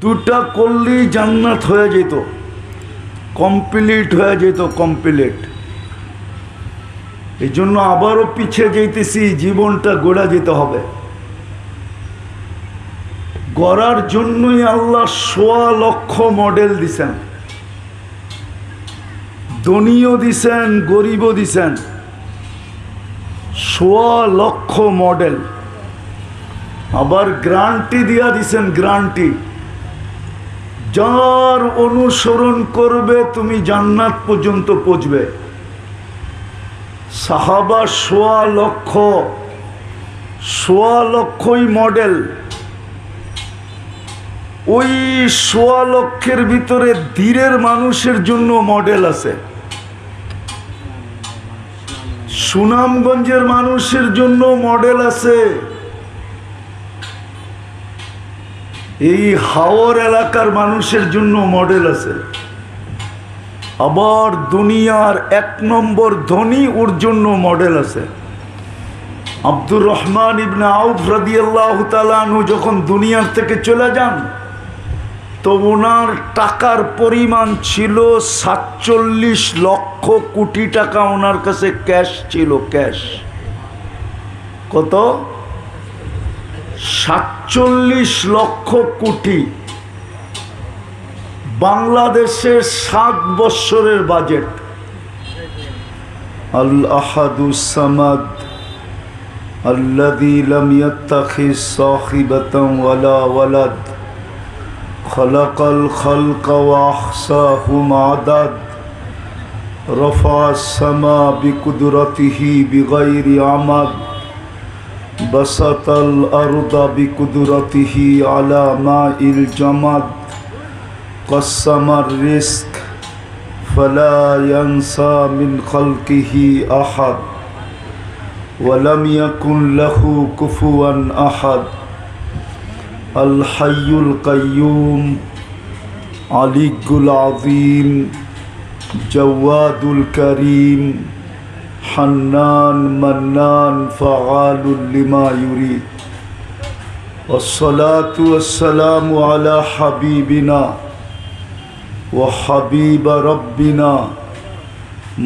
দুটা করলেই জান্নাত হয়ে যেত, কমপ্লিট হয়ে যেত, কমপ্লিট। এই জন্য আবারও পিছিয়ে যেতেছি, জীবনটা গড়া যেতে হবে। গড়ার জন্যই আল্লাহ ১.৫ লক্ষ মডেল দিছেন, ধনীও দিছেন, গরিবও দিছেন। ১.৫ লক্ষ মডেল, আবার গ্যারান্টি দিয়া দিছেন, গ্যারান্টি। যার অনুসরণ করবে তুমি জান্নাত পর্যন্ত পৌঁছবে। সাহাবা ১.৫ লক্ষ, ১.৫ লক্ষই মডেল। ওই ১.৫ লক্ষের ভিতরে ধীরের মানুষের জন্য মডেল আছে, সুনামগঞ্জের মানুষের জন্য মডেল আছে, এই হাওর এলাকার মানুষের জন্য মডেল আছে। আবার দুনিয়ার ১ নম্বর ধনী ওর জন্য মডেল আছে। আব্দুর রহমান ইবনে আউফ রাদিয়াল্লাহু তাআলা আনহু যখন দুনিয়ার থেকে চলে যান, তো ওনার টাকার পরিমাণ ছিল ৪৭ লক্ষ কোটি টাকা। ওনার কাছে ক্যাশ ছিল, ক্যাশ। কত? ৪৭ লক্ষ কোটি। বাংলাদেশের ৭ বৎসরের বাজেট। আল আহাদুস সামাদ আল্লাযী লাম ইয়াত্তাখিজ সাহিবাতান ওয়ালা ওয়ালাদ খালাকাল খালকা ওয়া আহসাহুম আদাদ রাফা'আস সামা বিকুদরাতিহি বিগাইরি আমাদ বাসাতাল আরদা বিকুদরাতিহি আলা মাইল জামাদ কাসসামার রিজক ফালা ইয়ানসা মিন খালকিহি আহাদ ওয়া লাম ইয়াকুন লাহু কুফুয়ান আহাদ। আল হাইয়ুল কাইয়ুম আলিয়্যুল আযীম জাওয়াদুল কারীম হান্নান মান্নান ফাআলুল লিমা ইউরিদ। والصلاة والسلام على حبيبنا وحبيب ربنا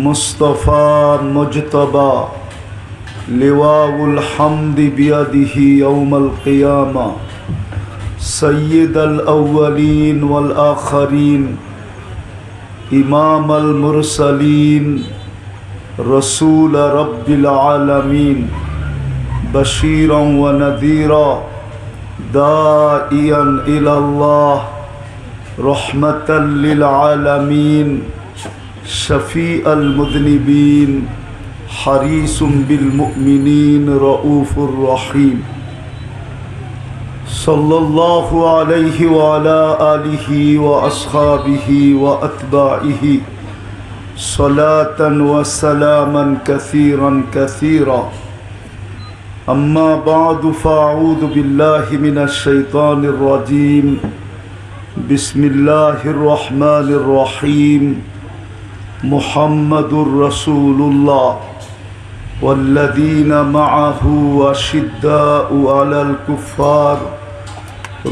مصطفى مجتبى لواء الحمد بيده يوم القيامة سيد الأولين والآخرين إمام المرسلين رسول رب العالمين بشيرا ونذيرا داعيا إلى الله رحمة للعالمين شفيع المذنبين حريص بالمؤمنين رؤوف رحيم صلى الله عليه وعلى آله وأصحابه وأتباعه صلاة وسلاما كثيرا كثيرا. أما بعد فأعوذ بالله من الشيطان الرجيم. بسم الله الرحمن الرحيم. محمد رسول الله والذين معه أشداء على الكفار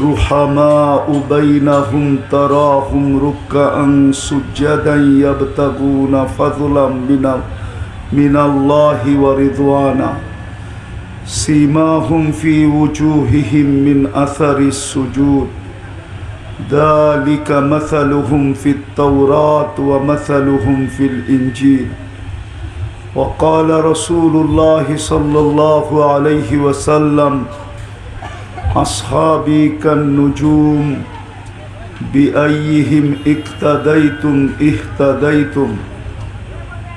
رحماء بينهم تراهم ركعا سجدا يبتغون فضلا من الله ورضوانا سيماهم في وجوههم من أثر السجود ذلك مثلهم في التوراة ومثلهم في الإنجيل. وقال رسول الله صلى الله عليه وسلم أصحابي كالنجوم بأيهم اقتديتم اهتديتم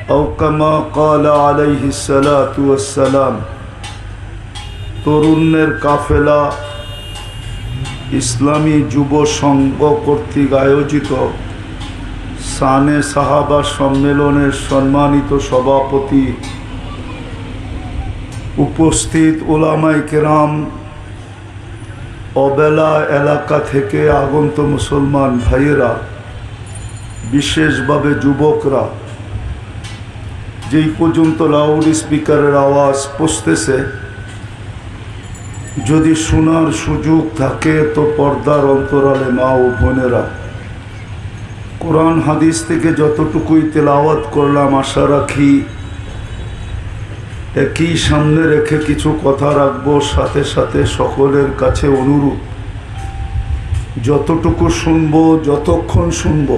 أو كما قال عليه الصلاة والسلام. তরুণের কাফেলা ইসলামী যুব সংঘ কর্তৃক আয়োজিত শানে সাহাবা সম্মেলনের সম্মানিত সভাপতি, উপস্থিত উলামায়ে কেরাম, অবেলা এলাকা থেকে আগত মুসলমান ভাইয়েরা, বিশেষভাবে যুবকরা, যেই পর্যন্ত লাউড স্পিকারের আওয়াজ পৌঁছতেছে যদি শোনার সুযোগ থাকে তো পর্দার অন্তরালে মা ও বোনেরা, কোরআন হাদিস থেকে যতটুকুই তেলাওয়াত করলাম, আশা রাখি একই সামনে রেখে কিছু কথা রাখবো। সাথে সাথে সকলের কাছে অনুরোধ, যতটুকু শুনবো, যতক্ষণ শুনবো,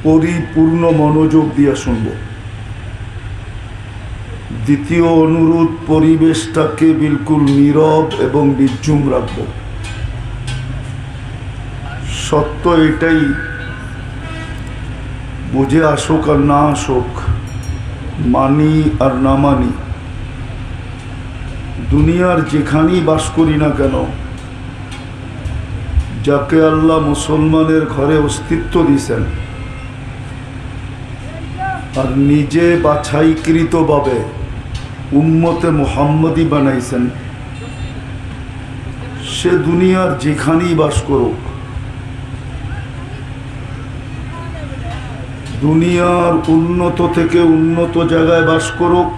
পরিপূর্ণ মনোযোগ দিয়ে শুনবো। দ্বিতীয় অনুরোধ, পরিবেশটাকে বিলকুল নীরব এবং নির্জুম রাখবো। সত্য এটাই, বুঝে আসুক আর না আসুক, মানি আর না মানি, দুনিয়ার যেখানেই বাস করি না কেন, যাকে আল্লাহ মুসলমানের ঘরে অস্তিত্ব দিয়েছেন আর নিজে বাছাইকৃতভাবে উম্মতে মুহাম্মদী বানাইছেন, সে দুনিয়ার যেখানেই বাস করুক, দুনিয়ার উন্নত থেকে উন্নত জায়গায় বাস করুক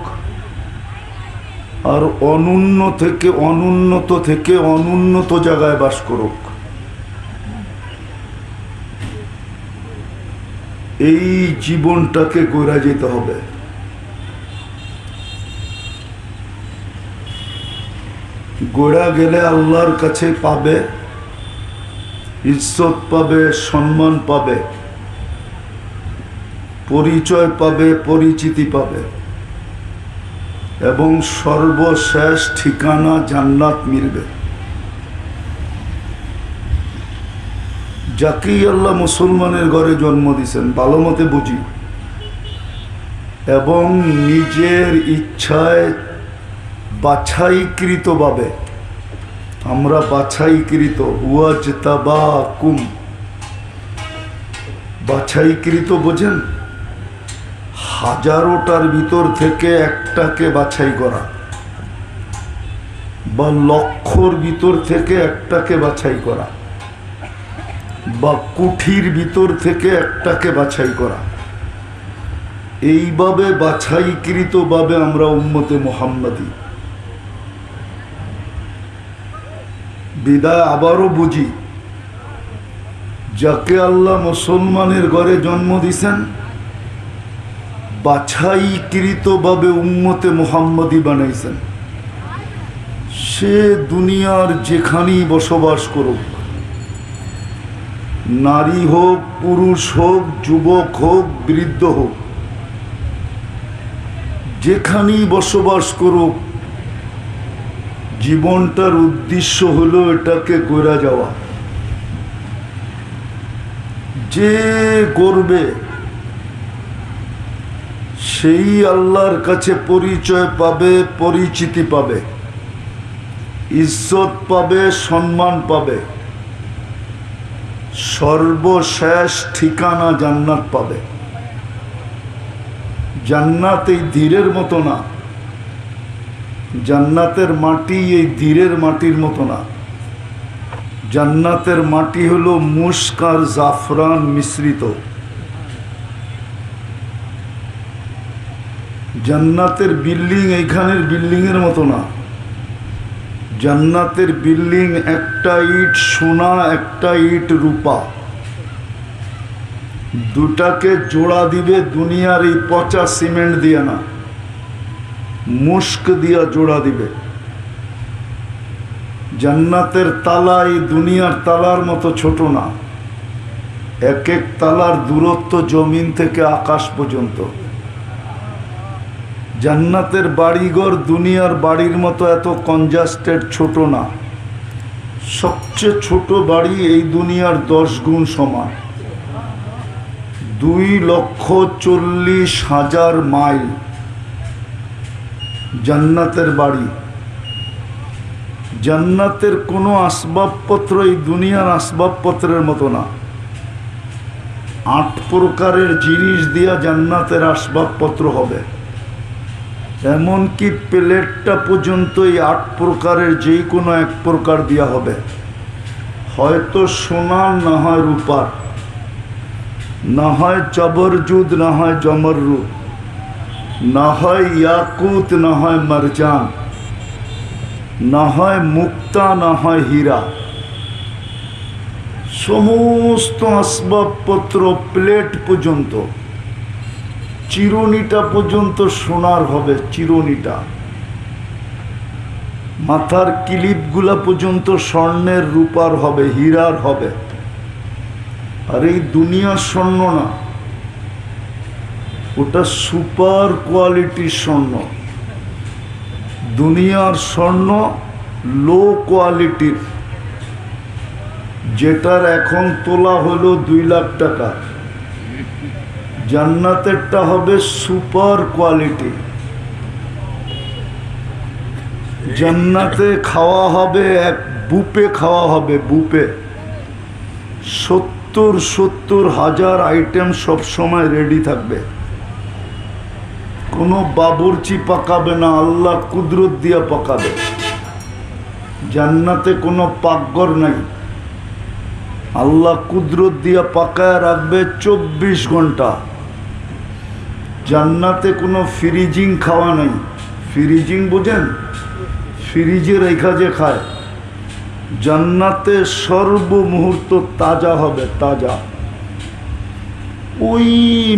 আর অনুন্নত থেকে অনুন্নত জায়গায় বাস করুক, এই জীবনটাকে গড়ে যেতে হবে। গড়া গেলে আল্লাহর কাছে পাবে, ইজ্জত পাবে, সম্মান পাবে, পরিচয় পাবে, পরিচিতি পাবে এবং সর্বশেষ ঠিকানা জান্নাত মিলবে। যাকেই আল্লাহ মুসলমানের ঘরে জন্ম দিয়েছেন, ভালো মতে বুঝি, এবং নিজের ইচ্ছায় বাছাইকৃতভাবে, আমরা বাছাইকৃত, ওয়াজতাবাকুম, বাছাইকৃত বোঝেন? হাজারোটার ভিতর থেকে একটাকে বাছাই করা, বা লক্ষর ভিতর থেকে একটাকে বাছাই করা, বা কোটির ভিতর থেকে একটাকে বাছাই করা। এইভাবে বাছাইকৃতভাবে আমরা উম্মতে মুহাম্মাদী। বিদায় আবারও বুঝি, যাকে আল্লাহ মুসলমানের ঘরে জন্ম দিয়েছেন, বাছাইকৃতভাবে উম্মতে মুহাম্মাদী বানাইছেন, সে দুনিয়ার যেখানেই বসবাস করুক, নারী হোক, পুরুষ হোক, যুবক হোক, বৃদ্ধ হোক, যেখানেই বসবাস করুক, জীবনটার উদ্দেশ্য হলো এটাকে গড়ে যাওয়া। যে করবে সেই আল্লাহর কাছে পরিচয় পাবে, পরিচিতি পাবে, ইজ্জত পাবে, সম্মান পাবে, সর্বশেষ ঠিকানা জান্নাত পাবে। জান্নাত এই ধীরের মতো না, জান্নাতের মাটি এই ধীরের মাটির মতো না। জান্নাতের মাটি হলো মুস্ক আর জাফরান মিশ্রিত। জান্নাতের বিল্ডিং এইখানের বিল্ডিংয়ের মতো না। জান্নাতের বিল্ডিং একটা ইট সোনা, একটা ইট রূপা, দুটাকে জোড়া দিবে দুনিয়ার এই পচা সিমেন্ট দিয়ে না, মুস্ক দিয়া জোড়া দিবে। জান্নাতের তালা এই দুনিয়ার তালার মতো ছোট না, এক এক তালার দূরত্ব জমিন থেকে আকাশ পর্যন্ত। জান্নাতের বাড়িঘর দুনিয়ার বাড়ির মতো এত কনজাস্টেড ছোট না, সবচেয়ে ছোট বাড়ি এই দুনিয়ার 10 গুণ সমান। 2,40,000 মাইল জান্নাতের বাড়ি। জান্নাতের কোনো আসবাবপত্র এই দুনিয়ার আসবাবপত্রের মতো না। 8 প্রকারের জিনিস দিয়া জান্নাতের আসবাবপত্র হবে, এমনকি প্লেটটা পর্যন্ত এই 8 প্রকারের যে কোনো এক প্রকার দেওয়া হবে, হয়তো সোনার, না হয় রূপার, না হয় জবরজুদ, না হয় জমররুদ, না হয় ইয়াকুত, না হয় মারজান। না হয় মুক্তা, না হয় হীরা। সমস্ত আসবাবপত্র, প্লেট পর্যন্ত, চিরুনিটা পর্যন্ত সোনার হবে, চিরুনিটা। মাথার ক্লিপগুলা পর্যন্ত স্বর্ণের, রূপার হবে, হীরার হবে। আর এই দুনিয়ার স্বর্ণ না, ওটা সুপার কোয়ালিটির স্বর্ণ। দুনিয়ার স্বর্ণ লো কোয়ালিটির, যেটার এখন তোলা হলো 2 লাখ টাকা। জান্নাতেরটা হবে সুপার কোয়ালিটি। জান্নাতে খাওয়া হবে, এক বুপে খাওয়া হবে, বুপে। 70,000 আইটেম সব সময় রেডি থাকবে। কোনো বাবুর্চি পাকাবে না, আল্লাহ কুদরত দিয়া পাকাবে। জান্নাতে কোনো পাকঘর নাই, আল্লাহ কুদরত দিয়া পাকায় রাখবে 24 ঘন্টা। জান্নাতে কোনো ফ্রিজিং খাওয়া নাই। ফ্রিজিং বোঝেন? ফ্রিজে রেখা যে খায়। জান্নাতে সর্বমুহূর্ত তাজা হবে, তাজা। ওই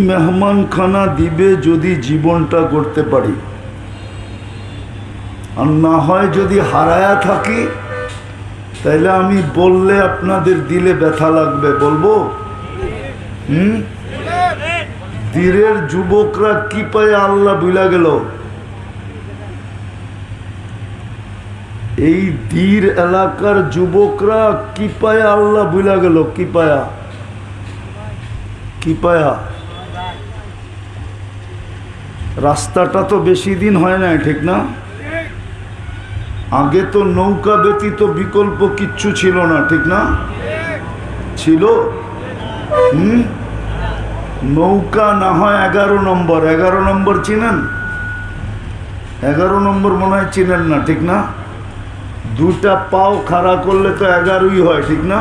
মেহমানখানা দিবে যদি জীবনটা করতে পারি। আর না হয় যদি হারায়া থাকি, তাইলে আমি বললে আপনাদের দিলে ব্যথা লাগবে, বলবো? দিনের যুবকরা কি পায় আল্লাহ ভুলা গেল। এই দীর এলাকার যুবকরা কি পায় আল্লাহ ভুলা গেল। কি পায়া, কি পায়া? রাস্তাটা তো বেশি দিন হয় না, ঠিক না? আগে তো নৌকা ব্যতীত বিকল্প কিচ্ছু ছিল না, ঠিক না? ছিল। নৌকা না হয় 11 নম্বর। 11 নম্বর চিনেন? 11 নম্বর মনে হয় চিনেন না, ঠিক না? 2টা পাও খাড়া করলে তো 11ই হয়, ঠিক না?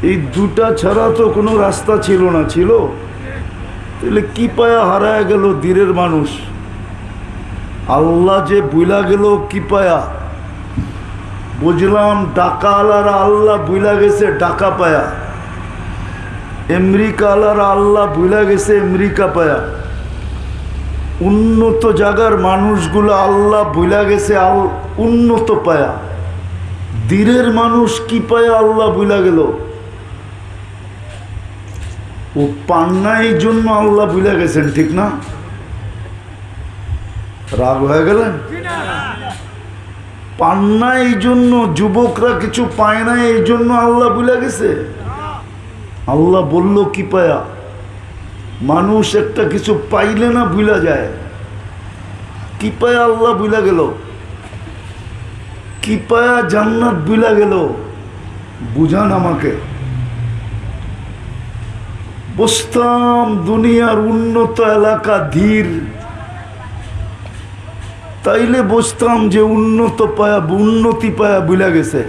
এই 2টা ছাড়া তো কোনো রাস্তা ছিল না। ছিল? তাহলে কি পায়া হারায় গেল দীরের মানুষ। আল্লাহ যে বুইলা গেল কি পায়া। বুঝলাম ডাকা আলারা আল্লাহ বুইলা গেছে ডাকা পায়া। আমেরিকা আলারা আল্লাহ বুইলা গেছে আমেরিকা পায়া। উন্নত জায়গার মানুষগুলো আল্লাহ বুইলা গেছে উন্নত পায়া। দীরের মানুষ কি পায়া আল্লাহ বুইলা গেল। ও পান্না, এই জন্য আল্লাহ বুইলা গেছেন, ঠিক না? রাগ হয়ে গেলেন? পান্না এই জন্য, যুবকরা কিছু পায় না এই জন্য আল্লাহ বুইলা গেছে। আল্লাহ বলল কি পায়া। মানুষ একটা কিছু পাইলে না ভুলা যায়। কি পায়া আল্লাহ ভুলা গেল। কি পায়া জান্নাত ভুলা গেল। বুঝান আমাকে। বসতাম দুনিয়ার উন্নত এলাকা ধীর, তাইলে বসতাম যে উন্নত পায়া, উন্নতি পায়া ভুলা গেছে।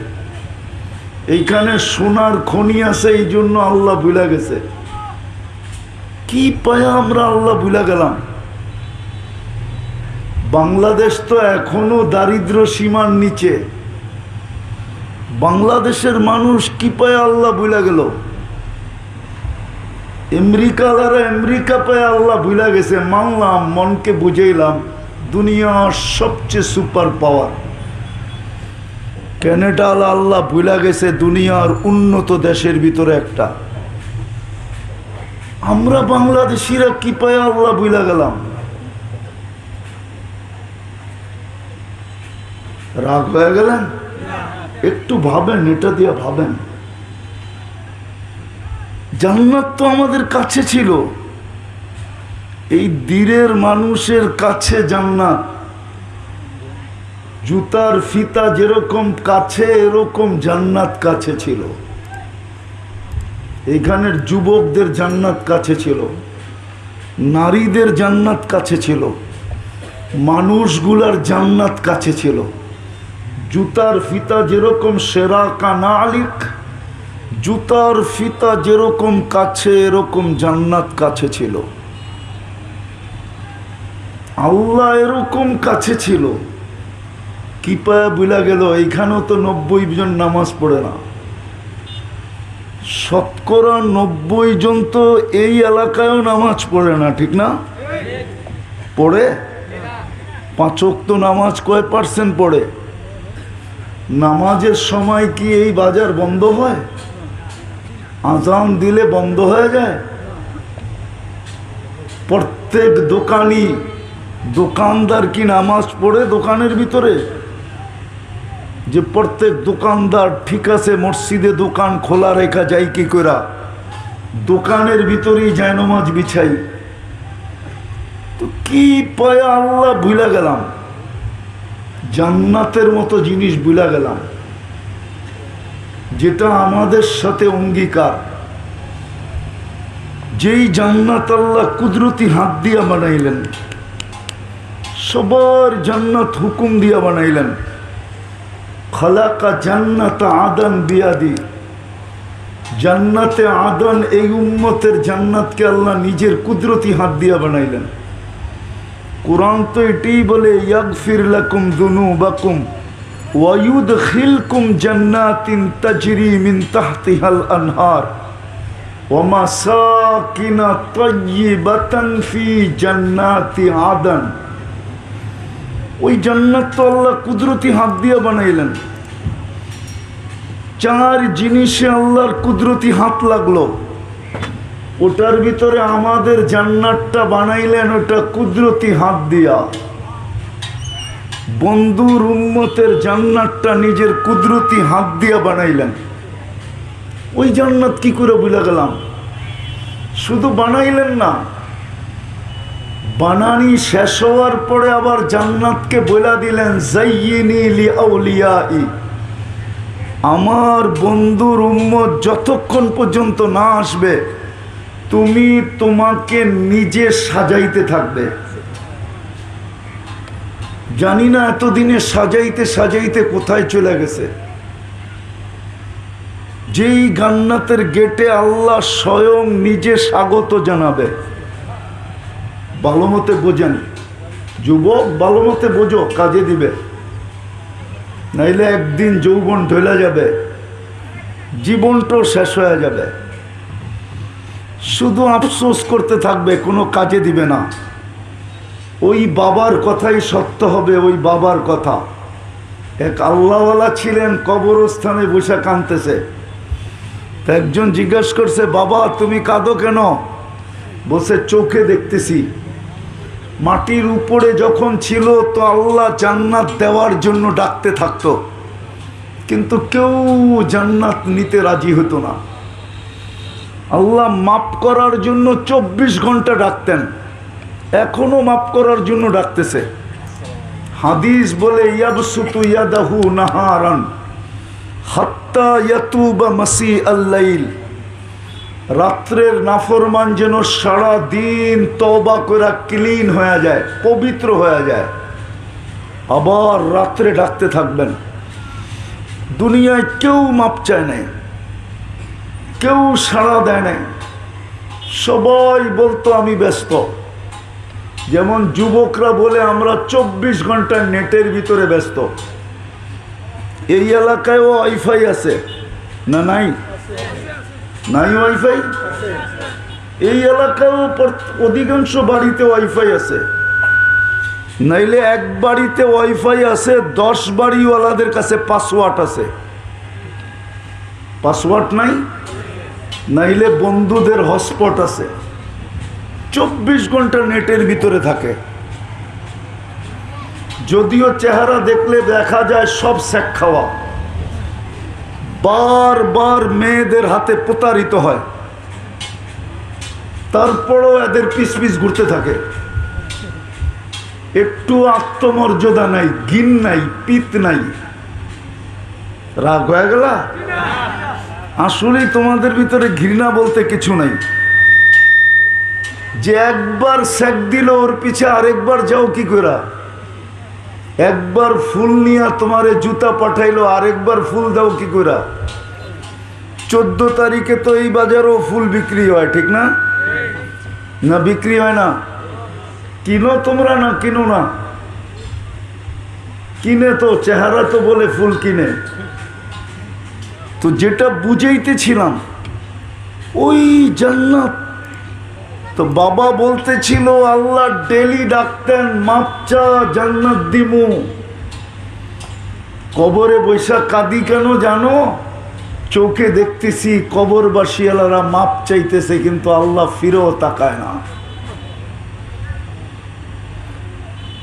এইখানে সোনার খনি আছে এই জন্য আল্লাহ ভুলা গেছে। কি পায়া আমরা আল্লাহ ভুলা গেলাম। বাংলাদেশ তো এখনো দারিদ্র সীমার নিচে। বাংলাদেশের মানুষ কি পায়া আল্লাহ ভুলা গেল। আমেরিকালারা আমেরিকা পায়া আল্লাহ ভুলা গেছে। মানলাম, মনকে বুঝাইলাম দুনিয়ার সবচেয়ে সুপার পাওয়ার। ক্যানাডা আল্লাহ ভুলা গেছে দুনিয়ার উন্নত দেশের ভিতরে একটা। আমরা বাংলাদেশিরা কি পায় আল্লাহ ভুলা গেলাম। রাগ হয়ে গেলেন? একটু ভাবেন, এটা দিয়ে ভাবেন। জান্নাত তো আমাদের কাছে ছিল। এই দীরের মানুষের কাছে জান্নাত। জুতার ফিতা যেরকম কাছে, এরকম জান্নাত কাছে ছিল। এখানের যুবকদের জান্নাত কাছে ছিল, নারীদের জান্নাত কাছে ছিল, মানুষগুলার জান্নাত কাছে ছিল। জুতার ফিতা যেরকম সেরা কানা আলিক, জুতার ফিতা যেরকম কাছে, এরকম জান্নাত কাছে ছিল। আল্লাহ এরকম কাছে ছিল, কি পায়া বুলা গেল, এইখানেও তো 90 জন নামাজ পড়ে না। শতকরা 90 জন তো এই এলাকায়ও নামাজ পড়ে না, ঠিক না? পড়ে? 5 ওয়াক্ত নামাজ কয় পার্সেন্ট পড়ে? নামাজের সময় কি এই বাজার বন্ধ হয়? আজান দিলে বন্ধ হয়ে যায়? প্রত্যেক দোকানি দোকানদার কি নামাজ পড়ে দোকানের ভিতরে? যে প্রত্যেক দোকানদার ঠিক আছে মসজিদে দোকান খোলা রেখা যায় কি করা, দোকানের ভিতরেই যায় নামাজ বিছাই। তো কি পায়া আল্লাহ ভুলে গেলাম, জান্নাতের মতো জিনিস ভুলে গেলাম, যেটা আমাদের সাথে অঙ্গীকার। যেই জান্নাত আল্লাহ কুদরতি হাত দিয়া বানাইলেন, সবার জান্নাত হুকুম দিয়া বানাইলেন। খালাকা জান্নাত আদন বিয়াদি, জান্নাতে আদন এই উম্মতের জান্নাতকে আল্লাহ নিজের কুদরতি হাত দিয়া বানাইলেন। কুরআন তো এটাই বলে, ইয়াগফির লাকুম যুনুবাকুম ওয়া ইউদখিলকুম জান্নাতিন তাজরি মিন তাহতিহাল আনহার ওয়া মাসাকিন তাইয়্যিবাতান ফি জান্নাতি আদন। ওই জান্নাত তো আল্লাহ কুদরতি হাত দিয়ে বানাইলেন। 4 জিনিসে আল্লাহর কুদরতি হাত লাগলো, ওটার ভিতরে আমাদের জান্নাতটা বানাইলেন ওটা কুদরতি হাত দিয়া। বন্ধুর উম্মতের জান্নাতটা নিজের কুদরতি হাত দিয়া বানাইলেন। ওই জান্নাত কি করে ভুলে গেলাম? শুধু বানাইলেন না, বানানি শেষ হওয়ার পরে আবার জান্নাতকে বলে দিলেন, যায়্যিনি লিআউলিয়াই, আমার বন্ধুর উম্মত যতক্ষণ পর্যন্ত না আসবে তুমি তোমাকে নিজে সাজাইতে থাকবে। জানি না এতদিনে সাজাইতে সাজাইতে কোথায় চলে গেছে। যেই জান্নাতের গেটে আল্লাহ স্বয়ং নিজে স্বাগত জানাবে। ভালো মতে বোঝেন যুবক, ভালো মতে বোঝো, কাজে দিবে, নাইলে একদিন যৌবন ঢলে যাবে, জীবনটাও শেষ হয়ে যাবে, শুধু আফসোস করতে থাকবে, কোনো কাজে দিবে না। ওই বাবার কথাই সত্য হবে। ওই বাবার কথা, এক আল্লাহওয়ালা ছিলেন, কবরস্থানে বসে কাঁদতেছে। একজন জিজ্ঞাসা করছে, বাবা তুমি কাঁদো কেন? বসে চোখে দেখতেছি। মাটির উপরে যখন ছিল তো আল্লাহ জান্নাত দেওয়ার জন্য ডাকতে থাকতো, কিন্তু কেউ জান্নাত নিতে রাজি হতো না। আল্লাহ মাফ করার জন্য 24 ঘন্টা ডাকতেন, এখনো মাফ করার জন্য ডাকতেছে। হাদিস বলে, ইয়াবসুতু ইয়াদাহু নাহারান হাত্তা ইয়াতুবা মাসি আল-লাইল, রাত্রের নাফরমান যেন সারা দিন তওবা করে ক্লিন হয়ে যায়, পবিত্র হয়ে যায়, আবার রাত্রে ডাকতে থাকবেন। দুনিয়ায় কেউ মাপ চায় নাই, কেউ সাড়া দেয় নাই, সবাই বলতো আমি ব্যস্ত। যেমন যুবকরা বলে আমরা 24 ঘন্টা নেটের ভিতরে ব্যস্ত। এই এলাকায়ও ওয়াইফাই আছে না? নাই? নাই ওয়াইফাই? এই এলাকায়ও অধিকাংশ বাড়িতে ওয়াইফাই আছে, নাইলে এক বাড়িতে ওয়াইফাই আছে, 10 বাড়িওয়ালাদের কাছে পাসওয়ার্ড আছে। পাসওয়ার্ড নাই, নাইলে বন্ধুদের হটস্পট আছে। 24 ঘন্টা নেটের ভিতরে থাকে। যদিও চেহারা দেখলে দেখা যায় সব শেখ খাওয়া, বারবার মেয়েদের হাতে প্রতারিত হয়, তারপরও এদের পিছ পিছ ঘুরতে থাকে। একটু আত্মমর্যাদা নাই, ঘিন নাই, পিত নাই। রাগ হয়ে গেল? আসলেই তোমাদের ভিতরে ঘৃণা বলতে কিছু নাই। যে একবার শেখ দিল ওর পিছে আরেকবার যাও কি করা? একবার ফুল নিয়ে তোমারে জুতা পাঠাইলো, আরেকবার ফুল দাও কি করা? 14 তারিখে তো এই বাজারও ফুল বিক্রি হয়, ঠিক না? না বিক্রি হয় না? কিনো তোমরা? না কিনো না? কিনে তো, চেহারা তো বলে ফুল কিনে। তো যেটা বুঝাইতেছিলাম ওই জান্নাত। তো বাবা বলতেছিল আল্লাহ ডেলি ডাকতেন, মাপ চা, জান্নাত দিমু। কবরে বৈশা কাঁদি কেন জানো? চোখে দেখতেছি কবরবাসীরা মাপ চাইতেছে, কিন্তু আল্লাহ ফিরেও তাকায় না।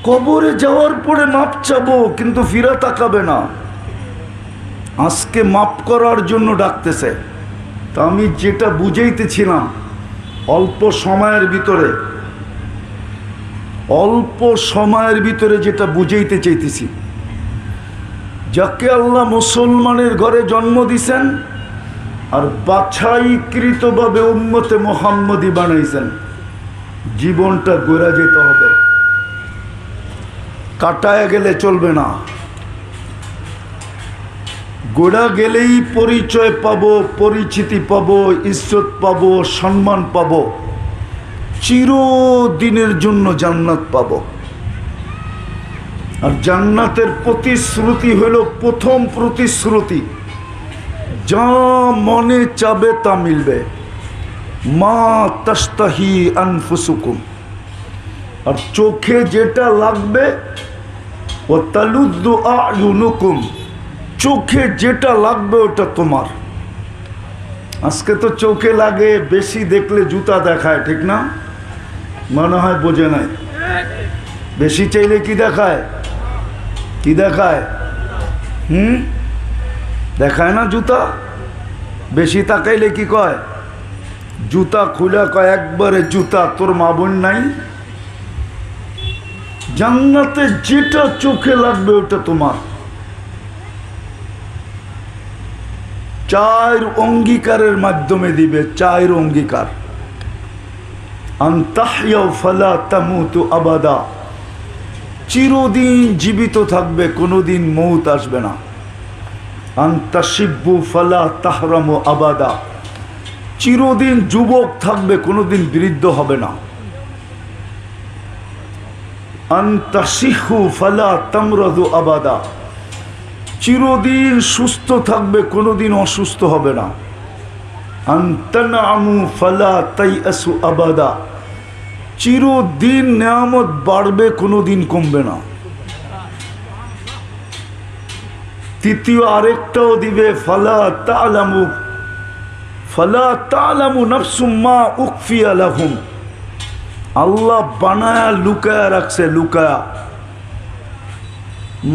কবরে যাওয়ার পরে মাপ চাবো, কিন্তু ফিরে তাকাবে না। আজকে মাপ করার জন্য ডাকতেছে। তা আমি যেটা বুঝাইতেছিলাম, অল্প সময়ের ভিতরে যেটা বুঝাইতে চাইতেছি, যাকে আল্লাহ মুসলমানের ঘরে জন্ম দিছেন আর বাছাইকৃতভাবে উম্মতে মুহাম্মদী বানাইছেন, জীবনটা গড়া যেতে হবে, কাটায় গেলে চলবে না। গোড়া গেলেই পরিচয় পাবো, পরিচিতি পাবো, ইজ্জত পাবো, সম্মান পাবো, চিরদিনের জন্য জান্নাত পাবো। আর জান্নাতের প্রতিশ্রুতি হলো প্রথম প্রতিশ্রুতি, যা মনে চাবে তা মিলবে। মা তাস্তাহি আনফুসুকুম, আর চোখে যেটা লাগবে, ও তালুদ্দু আয়ুনুকুম, চোখে যেটা লাগবে ওটা তোমার। আজকে তো চোখে লাগে, বেশি দেখলে জুতা দেখায়, ঠিক না? মনে হয় বোঝে নাই। বেশি চাইলে কি দেখায়? কি দেখায়? দেখায় না জুতা? বেশি তাকাইলে কি কয়? জুতা খুলে কয় একবারে জুতা, তোর মা বোন নাই। জান্নাতে যেটা চোখে লাগবে ওটা তোমার। 4 অঙ্গীকারের মাধ্যমে দিবে, 4 অঙ্গীকার। আনতাহইয়া ফালা তামুতু আবাদা, চিরদিন জীবিত থাকবে, কোনোদিন মৌত আসবে না। আনতাশিব্বু ফালা তাহরামু আবাদা, চিরদিন যুবক থাকবে, কোনোদিন বৃদ্ধ হবে না। আনতাশিহু ফালা তামরাদু আবাদা, চিরদিন সুস্থ থাকবে, কোনোদিন অসুস্থ হবে না। আনতানামু ফালা তাইয়াসু আবাদা, চিরদিন নেয়ামত বাড়বে, কোনোদিন কমবে না। তৃতীয় আরেকটাও দিবে, ফালা তা'লামু নাফসুম মা উখফিয়া লাহুম, আল্লাহ বানায়া লুকায়া রাখছে, লুকায়া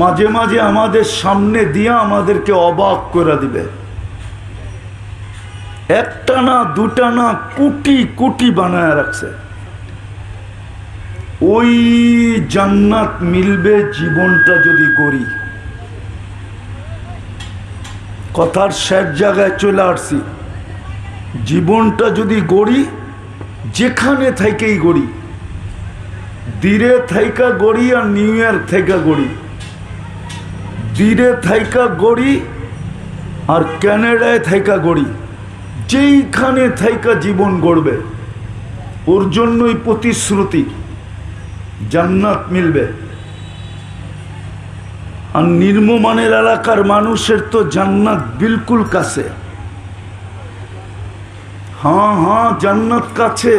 মাঝে মাঝে আমাদের সামনে দিয়া আমাদেরকে অবাক করে দিবে। একটা না, দুটা না, কোটি কোটি বানায়া রাখছে। ওই জান্নাত মিলবে জীবনটা যদি গড়ি। কথার শেষ জায়গায় চলে আসছি। জীবনটা যদি গড়ি, যেখানে থেকেই গড়ি, দিরে থাইকা গড়ি আর নিউ ইয়র্ক থেকে গড়ি, দিরে থাইকা গড়ি আর ক্যানাডায় থাইকা গড়ি, যেইখানে থাইকা জীবন গড়বে, ওর জন্যই প্রতিশ্রুতি জান্নাত মিলবে। আর নিম্নমানের এলাকার মানুষের তো জান্নাত বিলকুল কাছে। হ্যাঁ, জান্নাত কাছে,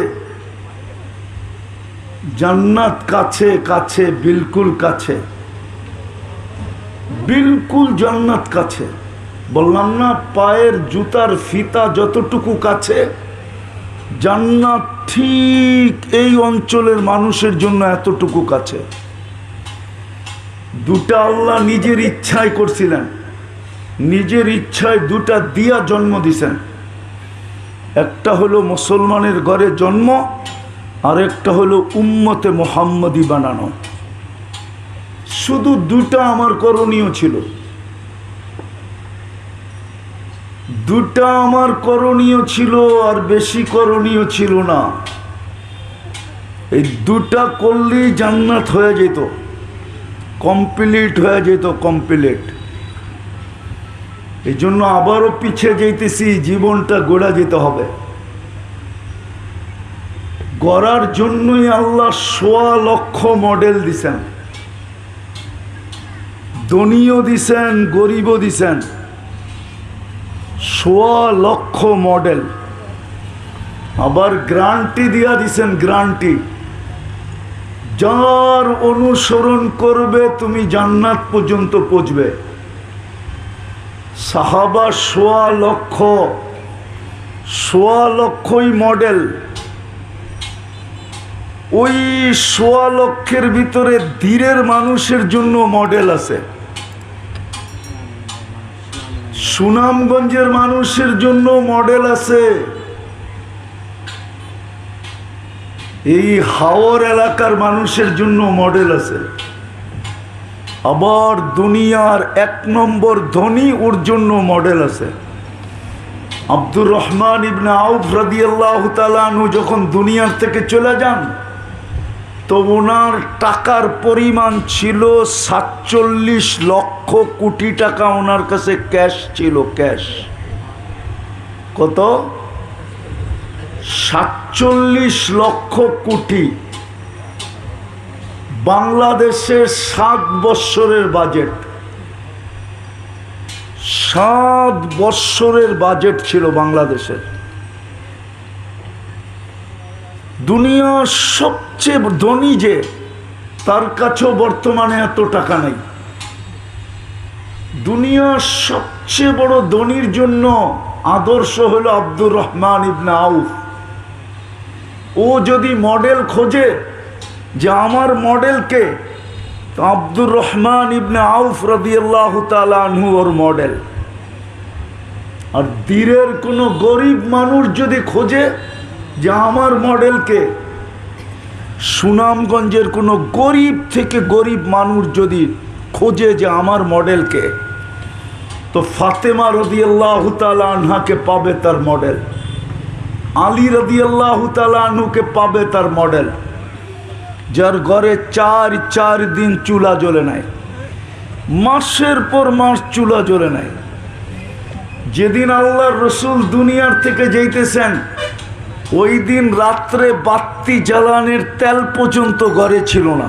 জান্নাত কাছে কাছে, বিলকুল কাছে, বিলকুল জান্নাত কাছে। বললাম না, পায়ের জুতার ফিতা যতটুকু কাছে, জান্নাত ঠিক এই অঞ্চলের মানুষের জন্য এতটুকু কাছে। দুটা আল্লাহ নিজের ইচ্ছায় করছিলেন, নিজের ইচ্ছায় দুটা দিয়া জন্ম দিছেন। একটা হলো মুসলমানের ঘরে জন্ম, আর একটা হলো উম্মতে মুহাম্মদী বানানো। শুধু দুটা আমার করণীয় ছিল, দুটা আমার করণীয় ছিল, আর বেশি করণীয় ছিল না। এই দুটা করলেই জান্নাত হয়ে যেত, কমপ্লিট হয়ে যেত, কমপ্লিট। এই জন্য আবারও পিছিয়ে যেতেছি, জীবনটা গড়া যেতে হবে। গড়ার জন্যই আল্লাহ 1.25 লক্ষ মডেল দিছেন। ধনীও দিছেন, গরিবও দিছেন, 1,00,000 মডেল। আবার গ্যারান্টি দিয়া দিছেন, গ্যারান্টি, যার অনুসরণ করবে তুমি জান্নাত পর্যন্ত পৌঁছবে। সাহাবা 1,00,000 মডেল। ওই 1,00,000-এর ভিতরে দীরের মানুষের জন্য মডেল আছে, সুনামগঞ্জের মানুষের জন্য মডেল আছে, এই হাওর এলাকার মানুষের জন্য মডেল আছে। আবার দুনিয়ার 1 নম্বর ধনী ওর জন্য মডেল আছে। আব্দুর রহমান ইবনে আউফ রাদিয়াল্লাহু তাআলা আনহু যখন দুনিয়ার থেকে চলে যান, তো ওনার টাকার পরিমাণ ছিল 47 লক্ষ কোটি টাকা। ওনার কাছে ক্যাশ ছিল, ক্যাশ কত? 47 লক্ষ কোটি। বাংলাদেশের 7 বৎসরের বাজেট, 7 বৎসরের বাজেট ছিল বাংলাদেশের। দুনিয়ার সবচেয়ে ধনী যে, তার কাছেও বর্তমানে এত টাকা নেই। দুনিয়ার সবচেয়ে বড় ধনীর জন্য আদর্শ হলো আব্দুর রহমান ইবনে আউফ। ও যদি মডেল খোঁজে যে আমার মডেলকে, তো আব্দুর রহমান ইবনে আউফ রাদিয়াল্লাহু তাআলা আনহু ওর মডেল। আর দীরের কোনো গরিব মানুষ যদি খোঁজে যে আমার মডেলকে, সুনামগঞ্জের কোনো গরিব থেকে গরিব মানুষ যদি খোঁজে যে আমার মডেলকে, তো ফাতেমা রাদিয়াল্লাহু তাআলা আনহাকে পাবে তার মডেল, আলী রাদিয়াল্লাহু তাআলা আনহুকে পাবে তার মডেল, যার ঘরে 4 দিন চুলা জ্বলে নাই, মাসের পর মাস চুলা জ্বলে নাই। যেদিন আল্লাহর রসুল দুনিয়ার থেকে যাইতেছেন, ওই দিন রাত্রে বাতি জ্বালানোর তেল পর্যন্ত ঘরে ছিল না।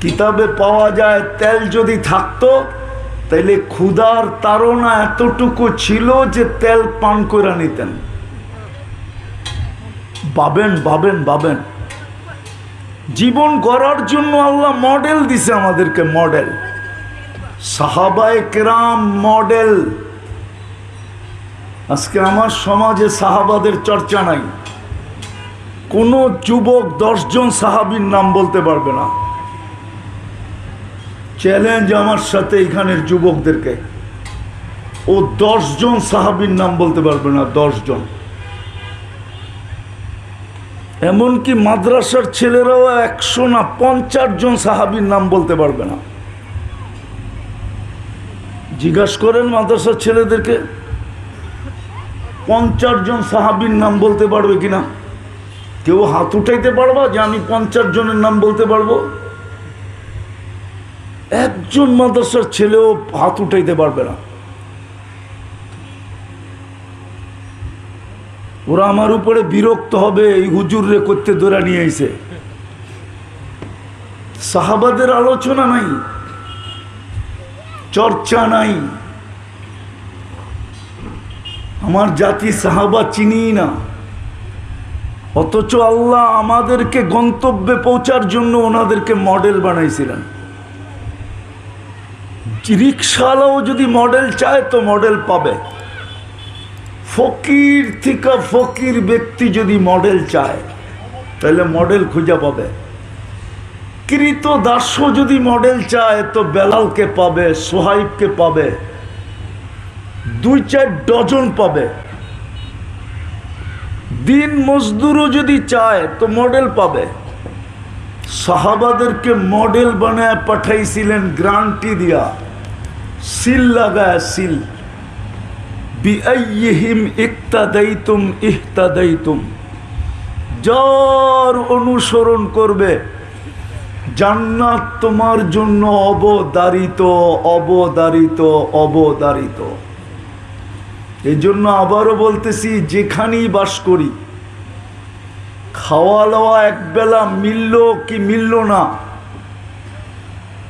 কিতাবে পাওয়া যায় তেল যদি থাকতো তাইলে ক্ষুধার তাড়না এতটুকু ছিল যে তেল পান করে নিতেন। ভাবেন জীবন গড়ার জন্য আল্লাহ মডেল দিছে আমাদেরকে, মডেল। সাহাবায়ে কেরাম মডেল। আজকে আমার সমাজে সাহাবাদের চর্চা নাই। কোনো যুবক 10 জন সাহাবীর নাম বলতে পারবে না। চ্যালেঞ্জ আমার সাথে এখানের যুবকদেরকে, ও 10 জন সাহাবীর নাম বলতে পারবে না, 10 জন। এমনকি মাদ্রাসার ছেলেরাও 100 না 50 জন সাহাবীর নাম বলতে পারবে না। জিজ্ঞাসা করেন মাদ্রাসার ছেলেদেরকে 50 জন সাহাবীর নাম বলতে পারবে কিনা? কেউ হাত উঠাইতে পারবা যে আমি 50 জনের নাম বলতে পারবো? একজন মাদ্রাসার ছেলেও হাত উঠাইতে পারবে না। ওরা আমার উপরে বিরক্ত হবে, এই হুজুররে করতে ধরে নিয়ে আইছে। সাহাবাদের আলোচনা নাই, চর্চা নাই। আমার জাতি সাহাবা চিনি না, অথচ আল্লাহ আমাদেরকে গন্তব্যে পৌঁছার জন্য ওনাদেরকে মডেল বানাইছিলেন। রিক্সাওয়ালাও যদি মডেল চায় তো মডেল পাবে। ফকির থেকে ফকির ব্যক্তি যদি মডেল চায় তাহলে মডেল খুঁজে পাবে। কৃত দাস যদি মডেল চায় তো বেলালকে পাবে, সোহাইবকে পাবে, 2-4 ডজন পাবে। দিন মজদুরও যদি চায় তো মডেল পাবে। সাহাবাদেরকে মডেল বানায় পাঠাইছিলেন গ্যারান্টি দিয়া, সিল লাগায়, সিল। বিআইয়িহিম ইক্তাদাইতুম ইহতাদাইতুম, যার অনুসরণ করবে জান্নাত তোমার জন্য অবধারিত, অবধারিত, অবধারিত। এই জন্য আবারও বলতেছি, যেখানেই বাস করি, খাওয়া দাওয়া একবেলা মিলল কি মিলল না,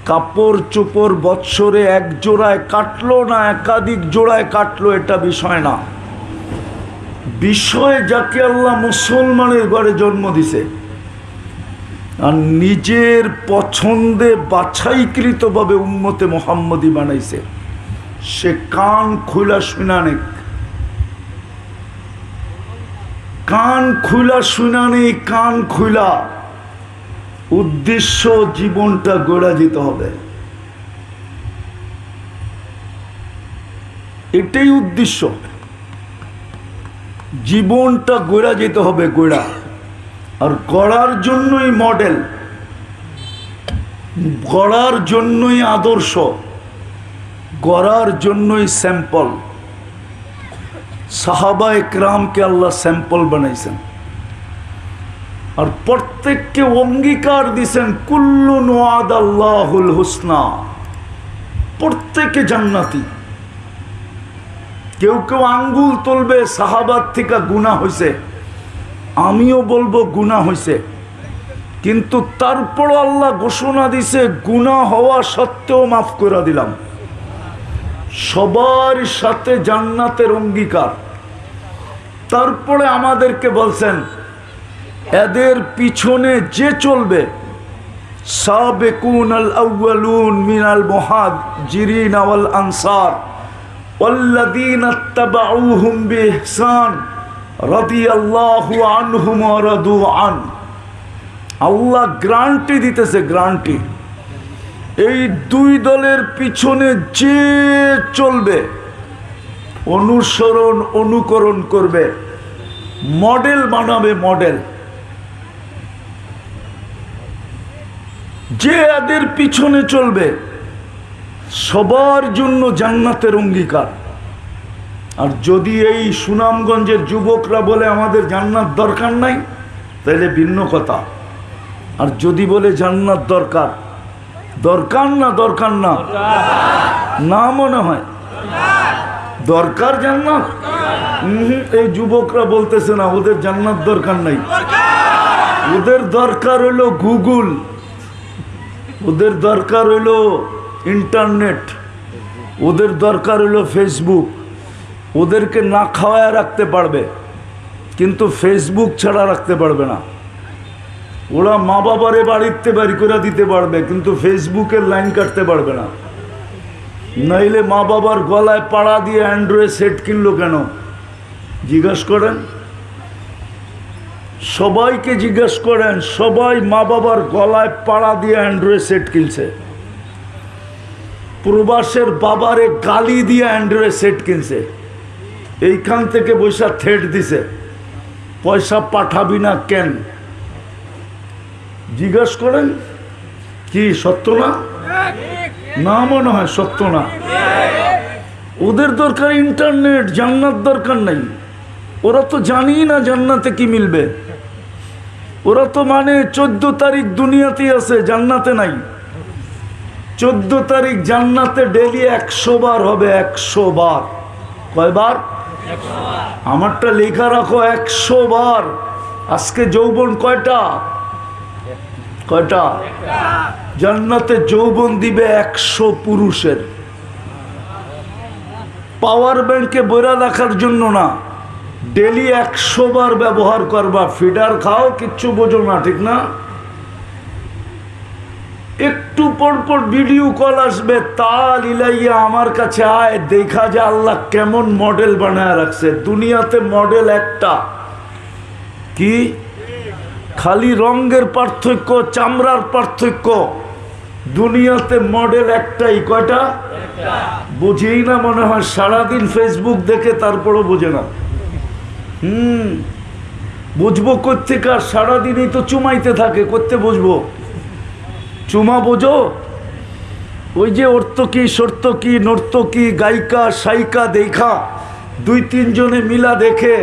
কাপড় চোপড় বৎসরে এক জোড়ায় কাটলো না একাধিক জোড়ায় কাটলো এটা বিষয় না। বিষয় যাকে আল্লাহ মুসলমানের ঘরে জন্ম দিছে আর নিজের পছন্দে বাছাইকৃতভাবে উম্মতে মুহাম্মদী বানাইছে, সে কান খুলা শুনানে, কান খুলা শুনানি, কান খুলা উদ্দেশ্য জীবনটা গড়া যেতে হবে। এটাই উদ্দেশ্য, জীবনটা গড়া যেতে হবে, গড়া। আর গড়ার জন্যই মডেল, গড়ার জন্যই আদর্শ, গড়ার জন্যই স্যাম্পল। সাহাবা একরামকে আল্লাহ স্যাম্পল বানাইছেন আর প্রত্যেককে অঙ্গীকার দিছেন কুল্লুন ওয়াদাল্লাহুল হুসনা, প্রত্যেকে জান্নাতি। কেউ কেউ আঙ্গুল তুলবে সাহাবার থেকে গুনাহ হয়েছে, আমিও বলবো গুনাহ হয়েছে, কিন্তু তারপর আল্লাহ ঘোষণা দিছে গুনাহ হওয়া সত্ত্বেও মাফ করে দিলাম। সবার সাথে জান্নাতের অঙ্গীকার। তারপরে আমাদেরকে বলছেন এদের পিছনে যে চলবে, সাবিকুনাল আউয়ালুন মিনাল মুহাজিরিন ওয়াল আনসার ওয়াল্লাযীনা ইত্তাবাউহুম বিইহসান রাদিয়াল্লাহু আনহুম ওয়া রাদু আন। আল্লাহ গ্যারান্টি দিতেছে, গ্যারান্টি। এই দুই দলের পিছনে যে চলবে, অনুসরণ অনুকরণ করবে, মডেল বানাবে, মডেল। যে এদের পিছনে চলবে সবার জন্য জান্নাতের অঙ্গীকার। আর যদি এই সুনামগঞ্জের যুবকরা বলে আমাদের জান্নাত দরকার নাই, তাহলে ভিন্ন কথা। আর যদি বলে জান্নাত দরকার, দরকার না দরকার না, না মনে হয় দরকার জান্নাত। এই যুবকরা বলতেছে না ওদের জান্নাত দরকার নাই, ওদের দরকার হলো গুগল, ওদের দরকার হলো ইন্টারনেট, ওদের দরকার হলো ফেসবুক। ওদেরকে না খাওয়ায় রাখতে পারবে কিন্তু ফেসবুক ছাড়া রাখতে পারবে না। ওরা মা বাবারে বাড়িতে বাড়ি করে দিতে পারবে কিন্তু ফেসবুকের লাইন কাটতে পারবে না। নাইলে মা বাবার গলায় পাড়া দিয়ে অ্যান্ড্রয়েড সেট কিনলো কেন জিজ্ঞাস করেন, সবাইকে জিজ্ঞাস করেন। সবাই মা বাবার গলায় পাড়া দিয়ে অ্যান্ড্রয়েড সেট কিনছে। প্রবাসের বাবারে গালি দিয়ে অ্যান্ড্রয়েড সেট কিনছে। এইখান থেকে বৈশা থ্রেট দিছে পয়সা পাঠাবি না কেন, জিজ্ঞাস করেন। কি সত্য না? না মনে হয় সত্য না। ওদের দরকার ইন্টারনেট, জান্নাত দরকার নাই। ওরা তো জানি না জান্নাতে কি মিলবে। ওরা তো মানে 14 তারিখ দুনিয়াতেই আছে, জান্নাতে নাই। 14 তারিখ জান্নাতে ডেলি 100 বার হবে, 100 বার। কয়বার? আমারটা লেখা রাখো 100 বার। আজকে যৌবন কয়টা? কয়টা? জান্নাতে যৌবন দিবে 100 পুরুষের। পাওয়ার ব্যাংকে বইরা রাখার জন্য না, ডেলি 100 বার ব্যবহার করবা। ফিডার খাও, কিচ্ছু বোঝো না, ঠিক না? একটু পর পর ভিডিও কল আসবে, তাল ইলাইয়া আমার কাছে আয়, দেখা যে আল্লাহ কেমন মডেল বানায় রাখছে। দুনিয়াতে মডেল একটা, কি? খালি রঙের পার্থক্য, চামড়ার পার্থক্য। দুনিয়াতে মডেল একটাই। কয়টা? বুঝেই না মনে হয়। সারাদিন ফেসবুক দেখে তারপরও বোঝে না। বুঝবো কোত্থেকে? সারাদিনই তো চুমাইতে থাকে, করতে বুঝবো? চুমা বোঝো? ওই যে অর্থকি সর্তকি নর্তকি গায়িকা সাইকা দেখা 2-3 জনে মিলা দেখে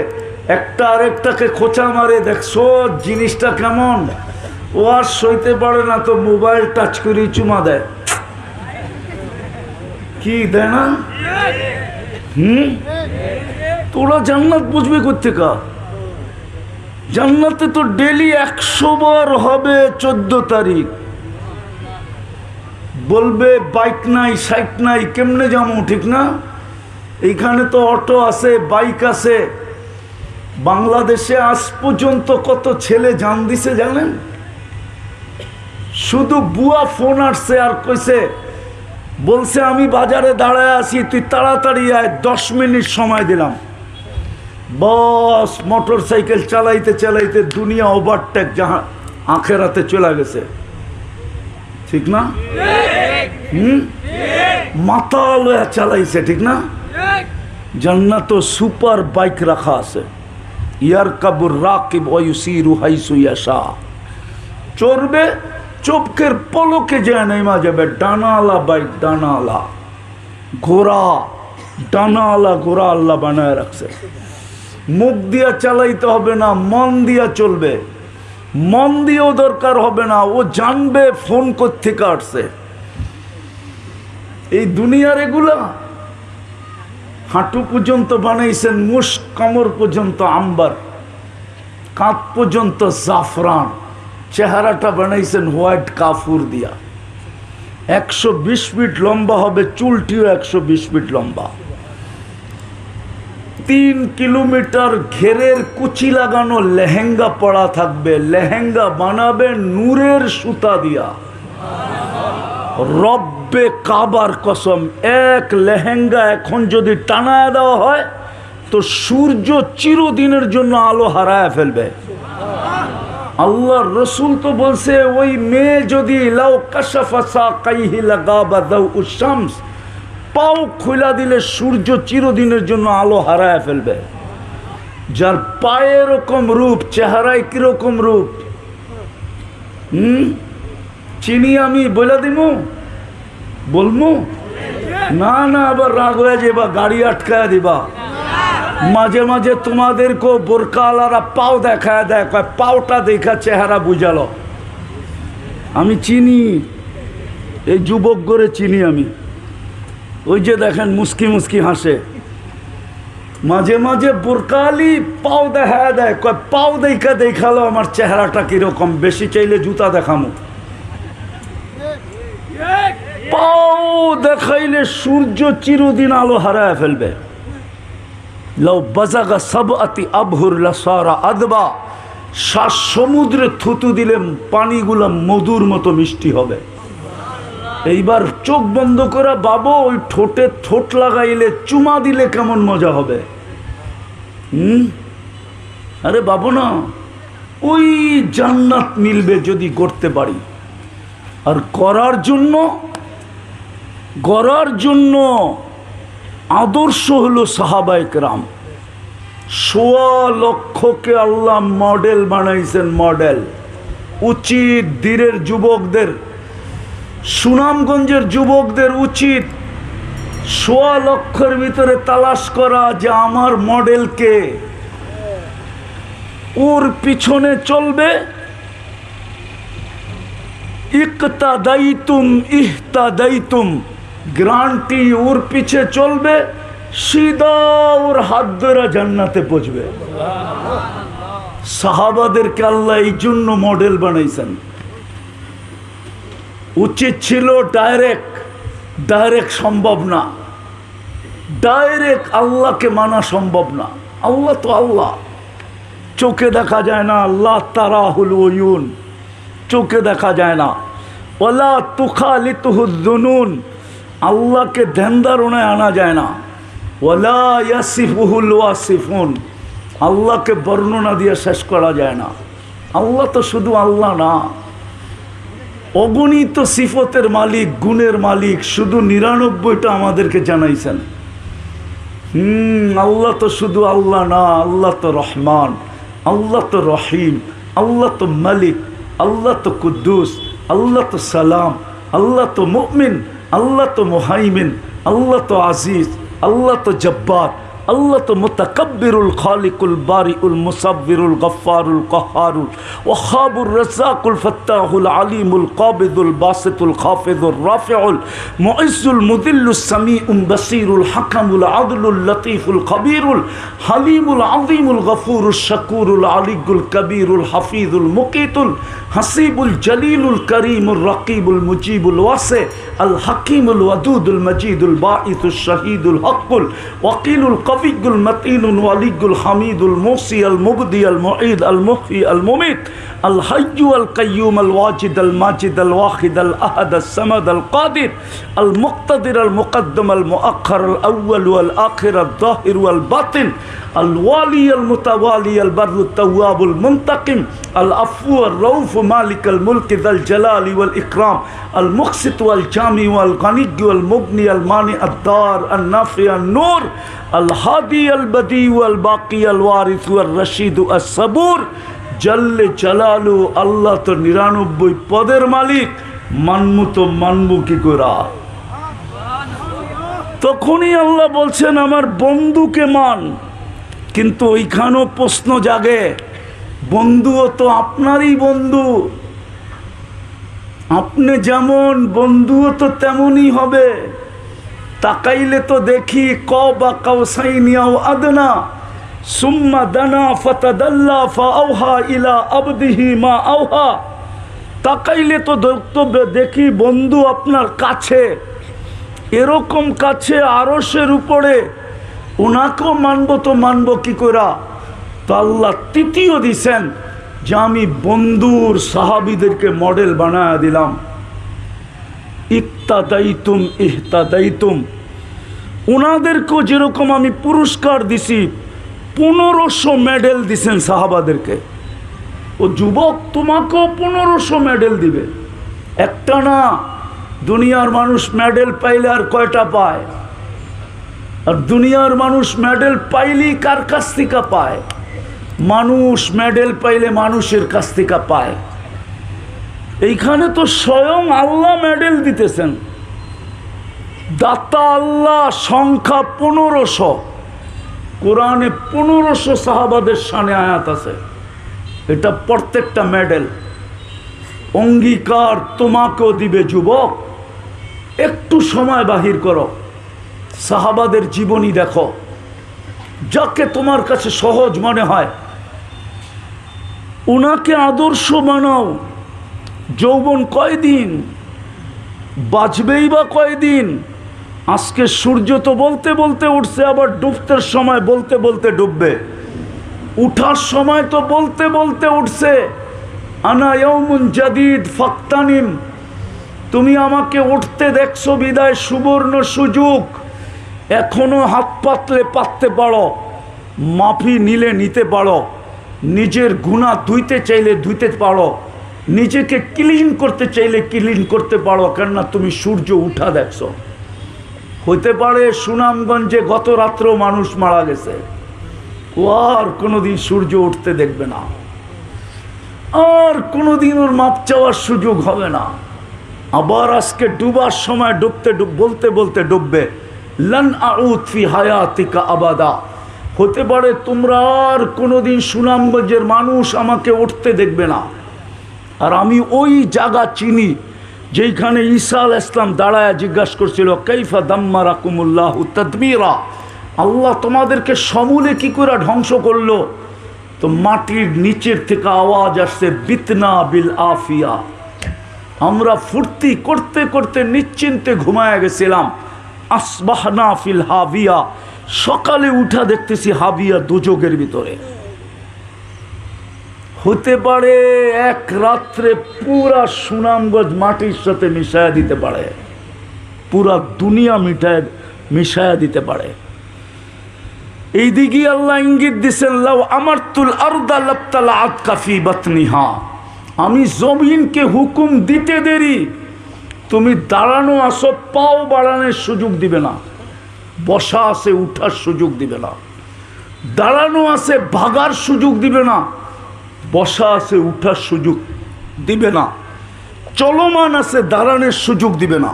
একটা আরেকটাকে খোঁচা মারে, দেখছো জিনিসটা কেমন। ও আর সইতে পারে না তো মোবাইল টাচ করে চুমা দেয়। কি দেয় না? তোরা জান্নাত বুঝবে কোত্থেকে? জান্নাতে তো ডেলি 100 বার হবে 14 তারিখ। বলবে বাইক নাই, সাইকেল নাই, কেমনে যাবো, ঠিক না? এইখানে তো অটো আছে, বাইক আছে। বাংলাদেশে আজ পর্যন্ত কত ছেলে জান দিছে জানেন? শুধু বুয়া ফোন আসছে আর কইছে, বলছে আমি বাজারে দাঁড়ায় আছি, তুই তাড়াতাড়ি আয়, 10 মিনিট সময় দিলাম। বস মোটর সাইকেল চালাইতে চালাইতে দুনিয়া ওভারটেক জাহান আখেরাতে চলে গেছে, ঠিক না? মাতাল হয়ে চালাইছে, ঠিক না? জান্নাত সুপার বাইক রাখা আছে, ইয়ারকাবুর রাকিব ওয়া ইউসিরু হাইসু ইয়াশা। চড়বে, চোখের পলকে যায় নেমা যাবে। ডানাওয়ালা বাইক, ডানাওয়ালা ঘোড়া, ডানাওয়ালা ঘোড়া আল্লাহ বানায় রাখছে। মুখ দিয়া চালাইতে হবে না, মন দিয়া চলবে। মন দিয়েও দরকার হবে না, ও জানবে ফোন কোত্থেকে আসছে। এই দুনিয়ার এগুলা হাঁটু পর্যন্ত বানাইছেন মুশ, কামর পর্যন্ত আম্বার, কাঁধ পর্যন্ত জাফরান, চেহারাটা বানাইছেন হোয়াইট কাফুর দিয়া। 120 ফিট লম্বা হবে, চুলটিও 120 ফিট লম্বা। 3 কিলোমিটার ঘেরের কুচি লাগানো লেহেঙ্গা পরা থাকবে। লেহেঙ্গা বানাবে নূরের সুতা দিয়া। রব্বে কাবার কসম, এক লেহেঙ্গা এখন যদি টানায় দেওয়া হয় তো সূর্য চিরদিনের জন্য আলো হারায় ফেলবে। আল্লাহর রসুল তো বলছে, ওই মেয়ে যদি লাউ কাশাফা সাকাইহি লাগাবা দাউউশ শামস, পাও খুলা দিলে সূর্য চিরদিনের জন্য আলো হারায় ফেলবে। যার পায়ে এরকম রূপ, চেহারায় কিরকম রূপ, চিনি আমি বলে দিমু, বলমু না? না আবার রাগ হয়ে যাবা, গাড়ি আটকায় দিবা। মাঝে মাঝে তোমাদেরকেও বোরকাওয়ালারা পাও দেখায় দেয়, পাওটা দেখা চেহারা বুঝালো। আমি চিনি, এই যুবক করে চিনি আমি। ওই যে দেখেন মুস্কি মুস্কি হাসে, মাঝে মাঝে বোরকালি পাও দেখায় দেয়, পাও দেখা দেখালো আমার চেহারাটা কিরকম। বেশি চাইলে জুতা দেখামো। পাও দেখাইলে সূর্য চিরদিন আলো হারায় ফেলবে। লাউ বাজাগা সাবআতি আবহুর লাসারা আদবা, 7 সমুদ্রে থুতু দিলে পানিগুলো মধুর মতো মিষ্টি হবে। এইবার চোখ বন্ধ করে বাবু, ওই ঠোঁটে ঠোঁট লাগাইলে চুমা দিলে কেমন মজা হবে। আরে বাবু না, ওই জান্নাত মিলবে যদি করতে পারি। আর গড়ার জন্য আদর্শ হলো সাহাবায়ে কেরাম। 1.25 লক্ষকে আল্লাহ মডেল বানাইছেন, মডেল। উচিত দিনের যুবকদের, সুনামগঞ্জের যুবকদের উচিত 1.25 লক্ষের ভিতরে তালাশ করা যে আমার মডেলকে, ওর পিছনে চলবে। ইকতাদাইতুম ইহতাদাইতুম, গ্রান্টি, ওর পিছে চলবে, সিধা ওর হাত ধরে জান্নাতে পৌঁছবে। সাহাবাদেরকে আল্লাহ এই জন্য মডেল বানাইছেন। উচিত ছিল ডাইরেক্ট সম্ভব না, ডাইরেক্ট আল্লাহকে মানা সম্ভব না। আল্লাহ তো আল্লাহ, চোখে দেখা যায় না। আল্লাহ তারাহুল উয়ুন, চোখে দেখা যায় না। ওয়ালা তুখালিতুহুজ জুনুন, আল্লাহকে ধ্যান ধারণায় আনা যায় না। ওয়ালা ইয়াসিফুহুল ওয়াসিফুন, আল্লাহকে বর্ণনা দিয়ে শেষ করা যায় না। আল্লাহ তো শুধু আল্লাহ না, অগণিত সিফতের মালিক, গুণের মালিক। শুধু 99টা আমাদেরকে জানাইছেন। আল্লাহ তো শুধু আল্লাহ না, আল্লাহ তো রহমান, আল্লাহ তো রহিম, আল্লাহ তো মালিক, আল্লাহ তো কুদ্দুস, আল্লাহ তো সালাম, আল্লাহ তো মুমিন, আল্লাহ তো মুহাইমিন, আল্লাহ তো আজিজ, আল্লাহ তো জব্বার, আল্লাহ তো মুতাকাব্বিরুল খালিকুল বারিউল মুসাব্বিরুল গফফারুল কাহ্হারুল ওয়াহাবুর রাজ্জাকুল ফাত্তাহুল আলিমুল কাবিদুল বাসিতুল খাফিজুর রাফিউল মুইজ্জুল মুদিল্লুস সামিউল বাসিরুল হাকামুল আদলুল লতীফুল খবীরুল হালিমুল আযীমুল গফুরুশ শাকুরুল আলিয়ুল কবীরুল হাফিজুল মুকিতুল হাসিবুল জলিলুল করিমুর রকিবুল মুজিবুল ওয়াসি আল হাকিমুল ওয়াদুদুল মজিদুল বাঈসুশ শহীদুল হকুল ওয়াকিলুল কবিয়ুল মতিনুল ওয়ালিয়ুল হামিদুল মুসি আল মুবদি আল মুঈদ আল মুহয়ি আল মুমিত আল হাইয়্যু আল কাইয়্যুম আল ওয়াজিদ আল মাজিদ আল ওয়াহিদ আল আহাদ আল সামাদ আল কাদির আল মুক্তাদির আল মুকদ্দম আল মুআখ্খার আল আউয়াল ওয়াল আখির আল যাহির ওয়াল বাতিন আল ওয়ালি আল মুতাওয়ালি আল বাররু তাওয়াবুল মুনতাকিম আল আফু আর রউফ মালিক আল মুলক যাল জালালি ওয়াল ইকরাম আল মুকসিত ওয়াল জামি ওয়াল গনি ওয়াল মুগনি আল মানি আদ দার আল নাফি আল নূর আল হাদি আল বদি ওয়াল বাকি আল ওয়ারিস ওয়াল রশিদ আস সাবুর জল্লে জালালু। আল্লাহ তো ৯৯ পদের মালিক, মানমু তো মানবু কি করা? তখনই আল্লাহ বলছেন আমার বন্ধুকে মান। কিন্তু ওইখানেও প্রশ্ন জাগে, বন্ধুও তো আপনারই বন্ধু, আপনি যেমন বন্ধুও তো তেমনই হবে। তাকাইলে তো দেখি কবা কাউসাইনি আও আদনা সুম্মা দানা ফাতাদাল্লা ফাআওহা ইলা আবদিহি মা আওহা। তাকাইলে তো দেখি বন্ধু আপনার কাছে, এরকম কাছে আরশের উপরে, ওনাকেও মানবো তো মানবো কি করা? তো আল্লাহ তৃতীয় দিছেন যে আমি বন্ধুর সাহাবীদেরকে মডেল বানায়া দিলাম। ইক্তাদাইতুম ইহতাদাইতুম, ওনাদেরকেও যেরকম আমি পুরস্কার দিছি, 1500 মেডেল দিছেন সাহাবাদেরকে। ও যুবক, তোমাকেও 1500 মেডেল দিবে, একটা না। দুনিয়ার মানুষ মেডেল পাইলে আর কয়টা পায়? আর দুনিয়ার মানুষ মেডেল পাইলেই কার কাছ থেকে পায়? মানুষ মেডেল পাইলে মানুষের কাছ থেকে পায়। এইখানে তো স্বয়ং আল্লাহ মেডেল দিতেছেন, দাতা আল্লাহ। সংখ্যা 1500, কোরআনে 1500 সাহাবাদের শানে আয়াত আছে। এটা প্রত্যেকটা মেডেল। অঙ্গীকার তোমাকেও দিবে যুবক। একটু সময় বাহির করো, সাহাবাদের জীবনী দেখো, যাকে তোমার কাছে সহজ মনে হয় উনাকে আদর্শ বানাও। যৌবন কয়দিন বাঁচবেই বা কয়দিন? আজকে সূর্য তো বলতে বলতে উঠছে, আবার ডুবতে সময় বলতে বলতে ডুববে। উঠার সময় তো বলতে বলতে উঠছে, আনা ইয়াউমুন জাদিদ ফাক্তানিম। তুমি আমাকে উঠতে দেখছো বিদায় সুবর্ণ সুযোগ। এখনো হাত পাতলে পাততে পারো, মাফি নিলে নিতে পারো, নিজের গুনাহ ধুইতে চাইলে ধুইতে পারো, নিজেকে ক্লিন করতে চাইলে ক্লিন করতে পারো। কেননা তুমি সূর্য উঠা দেখছো। হইতে পারে সুনামগঞ্জে গত রাত্রেও মানুষ মারা গেছে, ও আর কোনোদিন সূর্য উঠতে দেখবে না, আর কোনোদিন ওর মাপ চাওয়ার সুযোগ হবে না। আবার আজকে ডুবার সময় বলতে বলতে ডুববে। লান আউদ ফি হায়াতিকা আবাদা। হতে পারে তোমরা আর কোনোদিন সুনামগঞ্জের মানুষ আমাকে উঠতে দেখবে না। আর আমি ওই জায়গা চিনি যেখানে ঈসা আলাইহিস সালাম দাঁড়ায় জিজ্ঞাসা করছিল, কাইফা দাম্মারাকুমুল্লাহু তাদবীরা। আল্লাহ তোমাদেরকে সমূলে কি করে ধ্বংস করলো? তো মাটির নিচের থেকে আওয়াজ আসছে, বিতনা বিল আফিয়া। আমরা ফুর্তি করতে করতে নিশ্চিন্তে ঘুমায় গেছিলাম। আসবাহনা ফিল হাবিয়া, সকালে উঠা দেখতেছি হাবিয়া দুজকের ভিতরে। হতে পারে এক রাত্রে পুরা সুনামগঞ্জ মাটির সাথে মিশায়া দিতে পারে, পুরা দুনিয়া মিশায়া দিতে পারে। এই দিকে আল্লাহ ইঙ্গিত দিছেন, লাউ আমারতুল আরদা লাবতালাআত কাফি বাতনিহা। আমি জমিনকে হুকুম দিতে দেরি, তুমি দাঁড়ানো আসো, পাও বাড়ানোর সুযোগ দিবে না। বসা আছে, উঠার সুযোগ দিবে না। দাঁড়ানো আছে, ভাগার সুযোগ দিবে না। বসা আছে, উঠার সুযোগ দিবে না। চলমান আছে, দাঁড়ানোর সুযোগ দিবে না।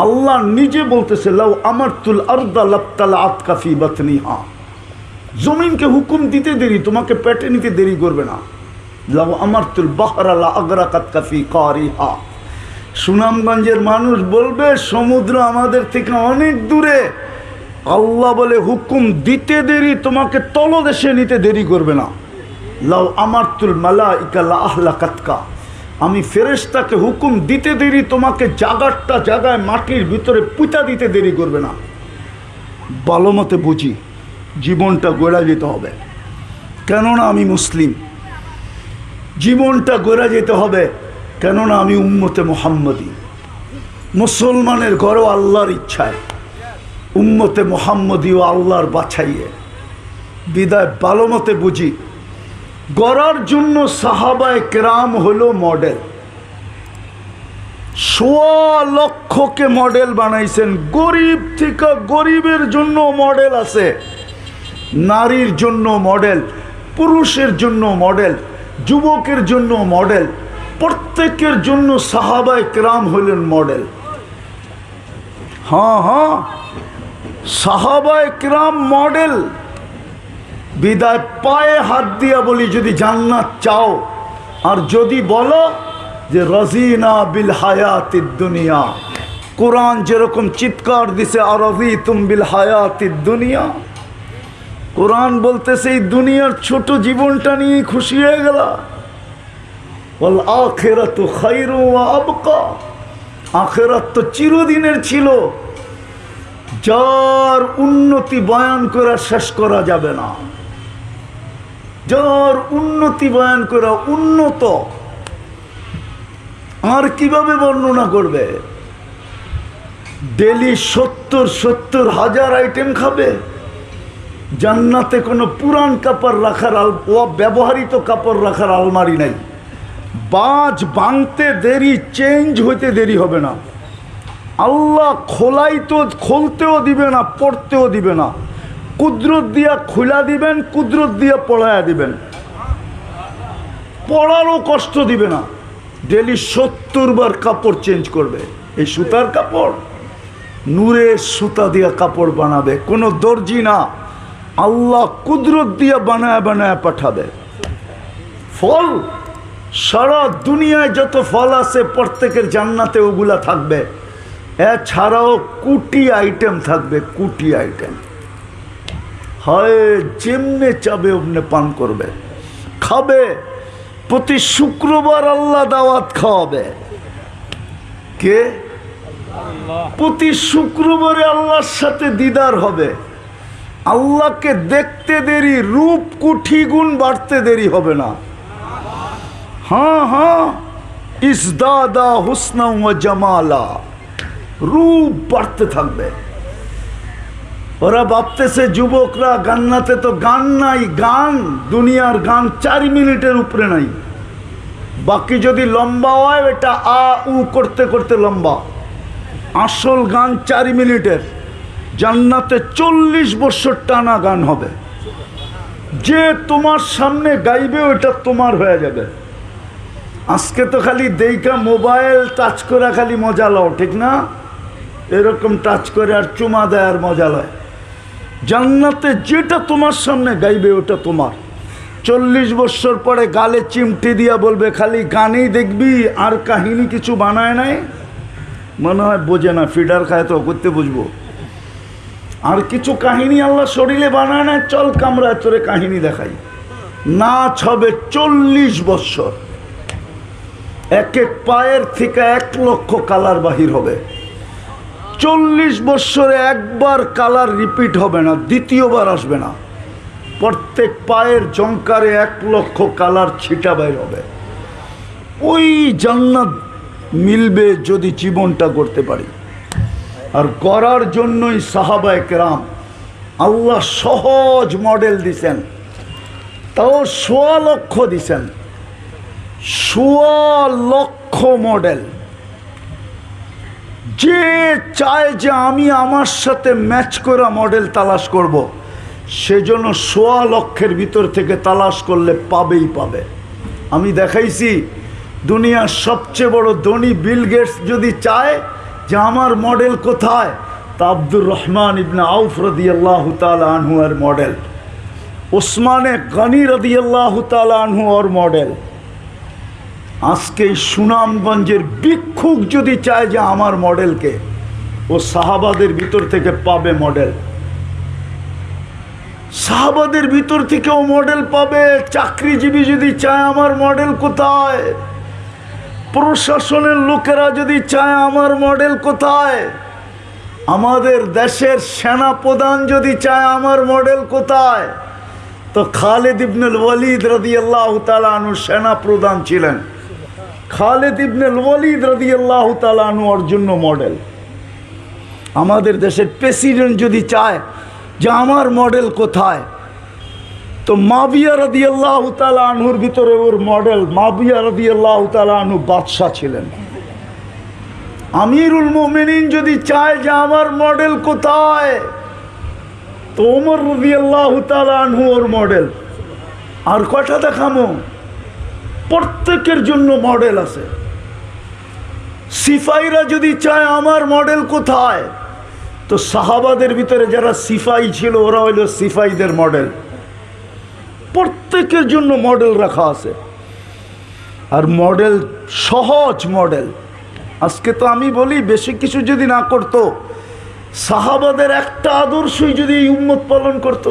আল্লাহ নিজে বলতেছে লাউ আমারতুল আরদা লাবতালাআত কাফি বাতনিহা, জমিনকে হুকুম দিতে দেরি, তোমাকে পেটে নিতে দেরি করবে না। লাউ আমারতুল বাহরা লা আগরাকাত কাফি কারিহা, সুনামগঞ্জের মানুষ বলবে সমুদ্র আমাদের থেকে অনেক দূরে, আল্লাহ বলে হুকুম দিতে দেরি, তোমাকে তলদেশে নিতে দেরি করবে না। লাউ আমারতুল মালাইকা লা আহলাকাতকা, আমি ফেরেশতাকে হুকুম দিতে দেরি, তোমাকে জাগারটা জায়গায় মাটির ভিতরে পুঁতা দিতে দেরি করবে না। ভালো মতে বুঝি, জীবনটা গড়া যেতে হবে, কেননা আমি মুসলিম। জীবনটা গড়া যেতে হবে, কেননা আমি উম্মতে মুহাম্মদী। মুসলমানের ঘরও আল্লাহর ইচ্ছায়, উম্মতে মুহাম্মদী ও আল্লাহর বাছাইয়ে। বিদায় ভালো মতে বুঝি, গড়ার জন্য সাহাবায়ে কেরাম হলো মডেল। ১৬ লক্ষকে মডেল বানাইছেন। গরিব থেকে গরিবের জন্য মডেল আছে, নারীর জন্য মডেল, পুরুষের জন্য মডেল, যুবকের জন্য মডেল, প্রত্যেকের জন্য সাহাবায়ে কেরাম হলেন মডেল। হ্যাঁ হ্যাঁ, সাহাবায়ে কেরাম মডেল। বিদায় পায়ে হাত দিয়া বলি, যদি জান্নাত চাও, আর যদি বলো যে রাজিনা বিল হায়াতিদ দুনিয়া, কোরআন যেরকম চিৎকার দিছে আর রাজিতুম বিল হায়াতিদ দুনিয়া, কোরআন বলতেছে এই দুনিয়ার ছোট জীবনটা নিয়ে খুশি হয়ে গেল। ওয়াল আখিরাতু খায়রু ওয়া আবকা, আখিরাত তো চিরদিনের ছিল, যার উন্নতি বয়ান করা শেষ করা যাবে না। যার উন্নতি বয়ান করা, উন্নত আর কিভাবে বর্ণনা করবে? ডেলি ৭০ হাজার আইটেম খাবে। জান্নাতে কোনো পুরান কাপড় রাখার, ব্যবহৃত কাপড় রাখার আলমারি নাই। বাজ ভাঙতে দেরি, চেঞ্জ হইতে দেরি হবে না। আল্লাহ খুলতেও দিবে না, পড়তেও দিবে না। কুদরত দিয়া খুলা দিবেন, কুদরত দিয়া পড়ায়া দিবেন, পড়ারও কষ্ট দিবে না। ডেলি ৭০ বার কাপড় চেঞ্জ করবে। এই সুতার কাপড়, নূরের সুতা দিয়া কাপড় বানাবে, কোনো দর্জি না, আল্লাহ কুদরত দিয়া বানায় বানায় পাঠাবে। ফল, সারা দুনিয়ায় যত ফল আছে প্রত্যেকের জান্নাতে ওগুলা থাকবে। এছাড়াও কোটি আইটেম থাকবে, কোটি আইটেম। হয় যেমনে চাবে অমনে পান করবে, খাবে। প্রতি শুক্রবার আল্লাহ দাওয়াত খাওয়াবে। কে? প্রতি শুক্রবারে আল্লাহর সাথে দিদার হবে। আল্লাহকে দেখতে দেরি, রূপ কোটি গুণ বাড়তে দেরি হবে না। হ্যাঁ হ্যাঁ, ইসদাদা হুসনা ওয়া জামালা, রূপ বাড়তে থাকবে। ওরা ভাবতেছে যুবকরা গান্নাতে তো গান নাই, গান দুনিয়ার গান 4 মিনিটের উপরে নাই। বাকি যদি লম্বা হয় এটা আ উ করতে করতে লম্বা। আসল গান 4 মিনিটের। জান্নাতে 40 বছর টানা গান হবে। যে তোমার সামনে গাইবে ওটা তোমার হয়ে যাবে। আজকে তো খালি দেইকা মোবাইল টাচ করে খালি মজা লও, ঠিক না? এরকম টাচ করে আর চুমা দেয় আর মজা লয়। জান্নাতে যেটা তোমার সামনে গাইবে ওটা তোমার। 40 বছর পরে গালে চিমটি দিয়া বলবে খালি গানেই দেখবি, আর কাহিনী কিছু বানায় নাই। মনে হয় বোঝে না, ফিডার খায় তো করতে বুঝবো। আর কিছু কাহিনী আল্লাহ শরীরে বানায় না, চল কামরায় তোরে কাহিনী দেখাই। নাচ হবে 40 বছর। এক এক পায়ের থেকে 1 লক্ষ কালার বাহির হবে। 40 বছরে একবার কালার রিপিট হবে না, দ্বিতীয়বার আসবে না। প্রত্যেক পায়ের জঙ্কারে 1 লক্ষ কালার ছিটা বাইর হবে। ওই জান্নাত মিলবে যদি জীবনটা করতে পারি। আর করার জন্যই সাহাবায়ে কেরাম আল্লাহ সহজ মডেল দিছেন, তাও ১৬ লক্ষ দিছেন। ১৬ লক্ষ মডেল। যে চায় যে আমি আমার সাথে ম্যাচ করা মডেল তালাশ করব, সেজন্য ১৬ লক্ষের ভিতর থেকে তালাশ করলে পাবেই পাবে। আমি দেখাইছি দুনিয়ার সবচেয়ে বড় ধনী বিল গেটস যদি চায় যে আমার মডেল কোথায়, তা আব্দুর রহমান ইবনে আউফ রাদিয়াল্লাহু তাআলা আনহু এর মডেল, ওসমানে গনি রাদিয়াল্লাহু তাআলা আনহু ওর মডেল। আজকে সুনামগঞ্জের ভিক্ষুক যদি চায় যে আমার মডেলকে, ও সাহাবাদের ভিতর থেকে পাবে মডেল, সাহাবাদের ভিতর থেকেও মডেল পাবে। চাকরিজীবী যদি চায় আমার মডেল কোথায়, প্রশাসনের লোকেরা যদি চায় আমার মডেল কোথায়, আমাদের দেশের সেনা প্রধান যদি চায় আমার মডেল কোথায়, তো খালিদ ইবনুল ওয়ালিদ রাদিয়াল্লাহু তাআলা আনহু সেনা প্রধান ছিলেন। খালিদ ইবনুল ওয়ালিদ রাদিয়াল্লাহু তাআলা আনহু ওর জন্য মডেল। আমাদের দেশের প্রেসিডেন্ট যদি চায় যে আমার মডেল কোথায়, তো মাবিয়া রাদিয়াল্লাহু তাআলা আনহুর ভিতরে ওর মডেল। মাবিয়া রাদিয়াল্লাহু তাআলা আনহু বাদশা ছিলেন। আমিরুল মুমিনিন যদি চায় যে আমার মডেল কোথায়, তো ওমর রাদিয়াল্লাহু তাআলা আনহু ওর মডেল। আর কয়টা দেখামো? প্রত্যেকের জন্য মডেল আছে। সিপাহীরা যদি চায় আমার মডেল কোথায়, তো সাহাবাদের ভিতরে যারা সিপাহী ছিল ওরা হইল সিপাহীদের মডেল। প্রত্যেকের জন্য মডেল রাখা আছে। আর মডেল সহজ মডেল। আজকে তো আমি বলি বেশি কিছু যদি না করতো, সাহাবাদের একটা আদর্শই যদি এই উম্মত পালন করতো,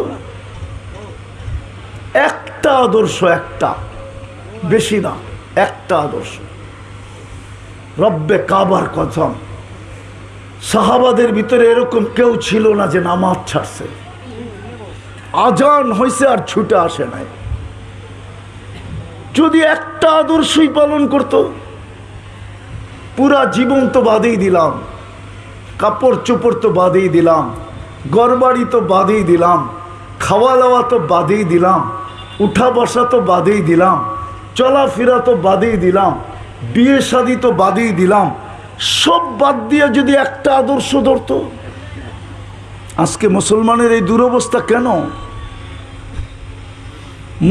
একটা আদর্শ, একটা, বেশি না, একটা আদর্শ। রব্বে কাবার কসম, সাহাবাদের ভিতরে এরকম কেউ ছিল না যে নামাজ ছাড়ছে, আজান হয়েছে আর ছুটে আসে নাই। যদি একটা আদর্শই পালন করত, পুরা জীবন তো বাদেই দিলাম, কাপড় চোপড় তো বাদেই দিলাম, ঘরবাড়ি তো বাদেই দিলাম, খাওয়া দাওয়া তো বাদেই দিলাম, উঠা বসা তো বাদেই দিলাম, চলাফেরা তো বাদেই দিলাম, বিয়ে শাদী তো বাদেই দিলাম, সব বাদ দিয়ে যদি একটা আদর্শ ধরত, আজকে মুসলমানের এই দুরবস্থা কেন?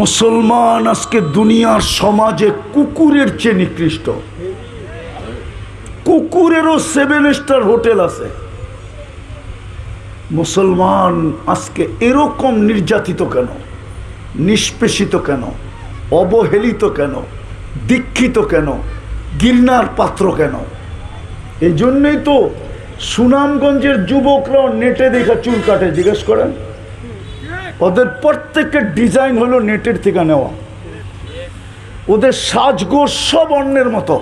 মুসলমান আজকে দুনিয়ার সমাজে কুকুরের চেয়ে নিকৃষ্ট। কুকুরেরও 7 স্টার হোটেল আছে। মুসলমান আজকে এরকম নির্যাতিত কেন, নিষ্পেষিত কেন, অবহেলিত কেন, দীক্ষিত কেন, ঘৃণার পাত্র কেন? এই জন্যই তো সুনামগঞ্জের যুবকরাও নেটে দেখা চুল কাটে। জিজ্ঞেস করেন, ওদের প্রত্যেকের ডিজাইন হলো নেটের থেকে নেওয়া। ওদের সাজগোজ সব অন্যের মতো।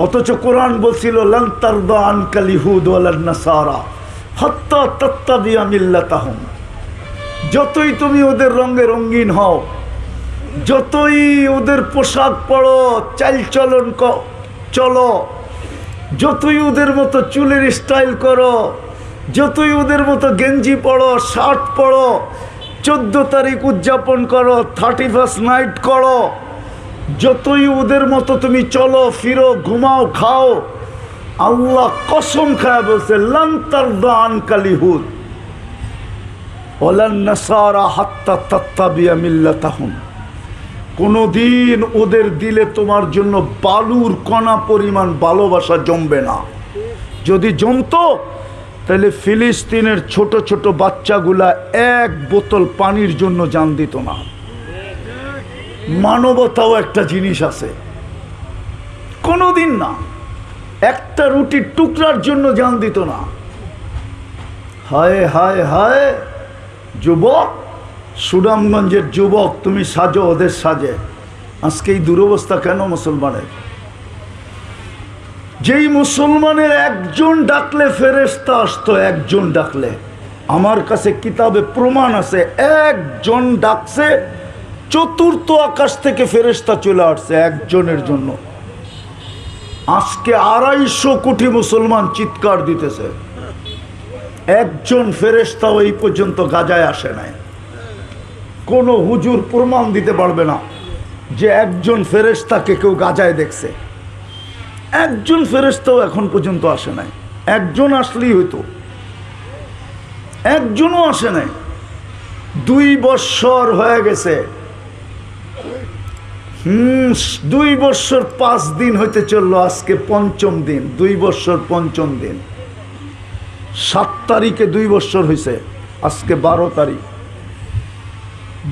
অথচ কোরআন বলছিল লান তারদা আনকাল ইহুদ ওয়ালান নাসারা হাত্তা তাত্তাবিয়া মিল্লাতাহুম। যতই তুমি ওদের রঙে রঙিন হও, যতই ওদের পোশাক পরো, চালচলন চলো, যতই ওদের মতো চুলের স্টাইল করো, যতই ওদের মতো গেঞ্জি পরো, শার্ট পরো, 14 তারিখ উদযাপন করো, 31st নাইট করো, যতই ওদের মতো তুমি চলো ফিরো, ঘুমাও, খাও, আল্লাহ কসম খায় বলছে লান তারদা আনকাল ইহুদ ওয়ালান নাসারা হাত্তা তাত্তাবিয়া মিল্লাতাহুম। কোনোদিন ওদের দিলে তোমার জন্য বালুর কণা পরিমাণ ভালোবাসা জমবে না। যদি জমতো তাহলে ফিলিস্তিনের ছোট ছোট বাচ্চাগুলা 1 বোতল পানির জন্য জান দিত না। মানবতাও একটা জিনিস আছে, কোনোদিন না। একটা রুটির টুকরার জন্য জান দিত না। হায় হায় হায় যুবক, সুনামগঞ্জের যুবক, তুমি সাজো ওদের সাজে। আজকে এই দুরবস্থা কেন মুসলমানের? যেই মুসলমানের একজন ডাকলে ফেরেশতা আসতো, একজন ডাকলে, আমার কাছে কিতাবে প্রমাণ আছে, একজন ডাকছে, 4th আকাশ থেকে ফেরেশতা চলে আসছে একজনের জন্য। আজকে 250 কোটি মুসলমান চিৎকার দিতেছে, একজন ফেরেশতাও এই পর্যন্ত গাজায় আসে নাই। কোন হুজুর প্রমাণ দিতে পারবে না যে একজন ফেরেশতাকে কেউ গাজায় দেখছে। একজন ফেরেশতাও এখন পর্যন্ত আসে নাই। একজন আসলেই হইতো, একজনও আসে নাই। 2 বছর হয়ে গেছে। 2 বছর 5 দিন হইতে চললো, আজকে 5ম দিন, 2 বছর 5ম দিন। 7 তারিখে 2 বছর হয়েছে, আজকে 12 তারিখ,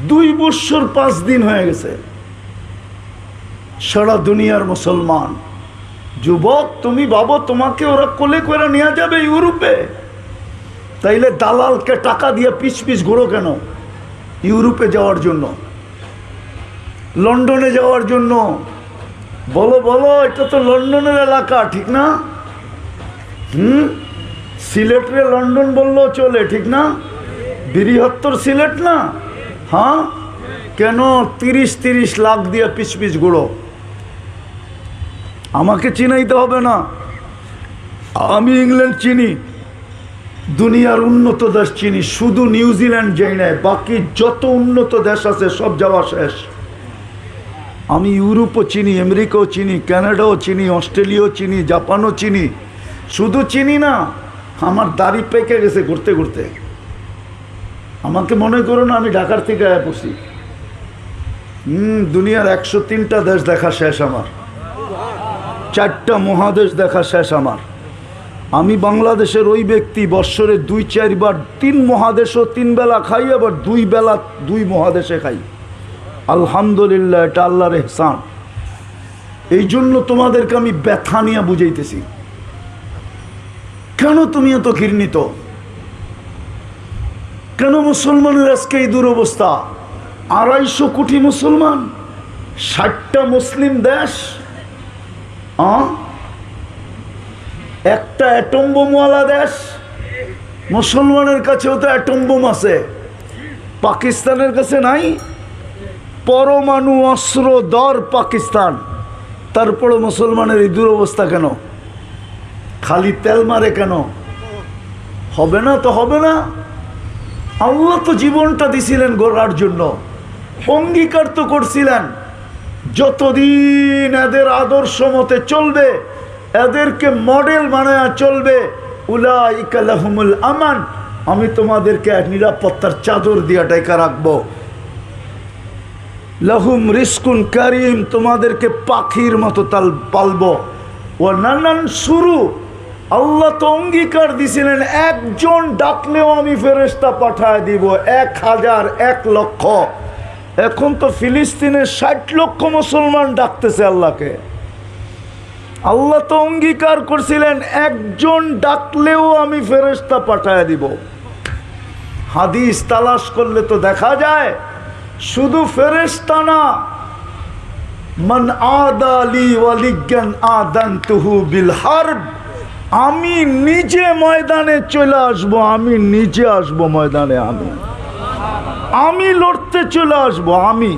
2 বছর 5 দিন হয়ে গেছে। সারা দুনিয়ার মুসলমান যুবক, তুমি ভাবো তোমাকে ওরা কোলে করে নিয়ে যাবে ইউরোপে, তাইলে দালালকে টাকা দিয়ে পিছ পিছ ঘুরো কেন? ইউরোপে যাওয়ার জন্য, লন্ডনে যাওয়ার জন্য। বলো বলো, এটা তো লন্ডনের এলাকা, ঠিক না? সিলেটে লন্ডন বললেও চলে, ঠিক না? বৃহত্তর সিলেট না? হ্যাঁ, কেন 30 লাখ দিয়ে পিছ পিছ ঘুরো? আমাকে চিনাইতে হবে না, আমি ইংল্যান্ড চিনি, দুনিয়ার উন্নত দেশ চিনি, শুধু নিউজিল্যান্ড যাই না, বাকি যত উন্নত দেশ আছে সব যাওয়া শেষ। আমি ইউরোপও চিনি, আমেরিকাও চিনি, কানাডাও চিনি, অস্ট্রেলিয়াও চিনি, জাপানও চিনি। শুধু চিনি না, আমার দাড়ি পেকে গেছে ঘুরতে ঘুরতে। আমাকে মনে করো না আমি ঢাকার থেকে আয়া পড়ছি। দুনিয়ার 103টা দেশ দেখা শেষ আমার, 4টা মহাদেশ দেখা শেষ আমার। আমি বাংলাদেশের ওই ব্যক্তি, বৎসরে 2-4 বার 3 মহাদেশও 3 বেলা খাই, আবার 2 বেলা 2 মহাদেশে খাই। আলহামদুলিল্লাহ, এটা আল্লাহর ইহসান। এই জন্য তোমাদেরকে আমি ব্যথা নিয়ে বুঝাইতেছি। কেন তুমি এত ঘৃণিত? কেন মুসলমানের আজকে এই দুরবস্থা? 250 কোটি মুসলমান, 60টা মুসলিম দেশ, একটা অ্যাটম বোমওয়ালা দেশ। মুসলমানের কাছেও তো অ্যাটম বোম আছে, পাকিস্তানের কাছে নাই। পরমাণু অস্ত্র দর পাকিস্তান, তারপরে মুসলমানের এই দুরবস্থা কেন? খালি তেল মারে কেন? হবে না তো হবে না। আল্লাহ তো জীবনটা দিছিলেন গড়ার জন্য, অঙ্গীকার তো করছিলেন যতদিন এদের আদর্শ মতে চলবে, এদেরকে মডেল বানায়া চলবে, উলাইকা লাহুমুল আমান, আমি তোমাদেরকে নিরাপত্তার চাদর দিয়া ঢাকা রাখবো। লাহুম রিজকুন কারীম, তোমাদেরকে পাখির মতো পালবো। ও নানান শুরু, আল্লাহ তো অঙ্গীকার দিছিলেন একজন ডাকলেও আমি ফেরেশতা পাঠায় দিব, 1000, 1 লক্ষ। এখন তো ফিলিস্তিনের 60 লক্ষ মুসলমান ডাকতেছে আল্লাহকে। আল্লাহ তো অঙ্গীকার করছিলেন একজন ডাকলেও আমি ফেরেশতা পাঠায় দিব। হাদিস তালাশ করলে তো দেখা যায় শুধু ফেরেশতা না, মান আদালি ওয়ালিগান আদানতুহু বিল হারব, আমি নিজে ময়দানে চলে আসবো, আমি নিজে আসবো ময়দানে, আমি লড়তে চলে আসবো, আমি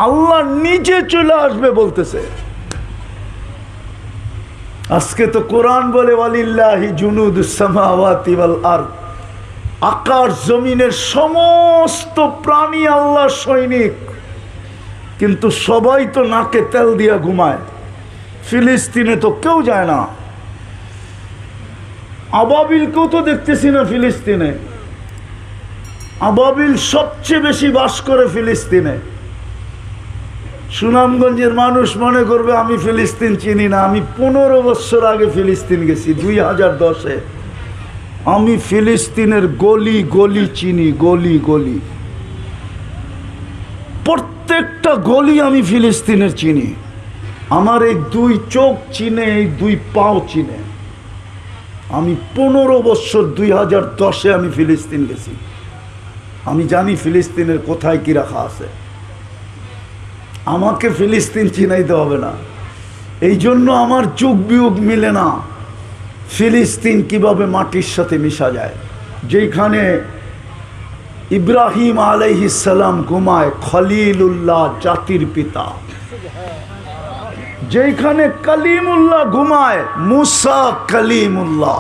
আল্লাহ নিজে চলে আসবে বলতেছে। আজকে তো কোরআন বলে ওয়ালিল্লাহি জুনুদুস সামাওয়াতি ওয়াল আরদ, আকাশ জমিনের সমস্ত প্রাণী আল্লাহর সৈনিক, কিন্তু সবাই তো নাকে তেল দিয়া ঘুমায়। ফিলিস্তিনে তো কেউ যায় না, আবাবিলকেও তো দেখতেছি না ফিলিস্তিনে। আবাবিল সবচেয়ে বেশি বাস করে ফিলিস্তিনে। সুনামগঞ্জের মানুষ মনে করবে আমি ফিলিস্তিন চিনি না। আমি 15 বছর আগে ফিলিস্তিন গেছি, 2010-এ। আমি ফিলিস্তিনের গলি গলি চিনি, গলি গলি, প্রত্যেকটা গলি আমি ফিলিস্তিনের চিনি। আমার এই 2 চোখ চিনে, এই 2 পাও চিনে। আমি 15 বছর 2010-এ আমি ফিলিস্তিন গেছি। আমি জানি ফিলিস্তিনের কোথায় কি রাখা আছে। আমাকে ফিলিস্তিন চিনাইতে হবে না। এই জন্য আমার যুগ বিয়োগ মিলে না, ফিলিস্তিন কিভাবে মাটির সাথে মিশা যায়। যেখানে ইব্রাহিম আলাইহিস সালাম ঘুমায়, খলিলুল্লাহ জাতির পিতা, যেখানে কালিমুল্লাহ ঘুমায়, মুসা কালিমুল্লাহ,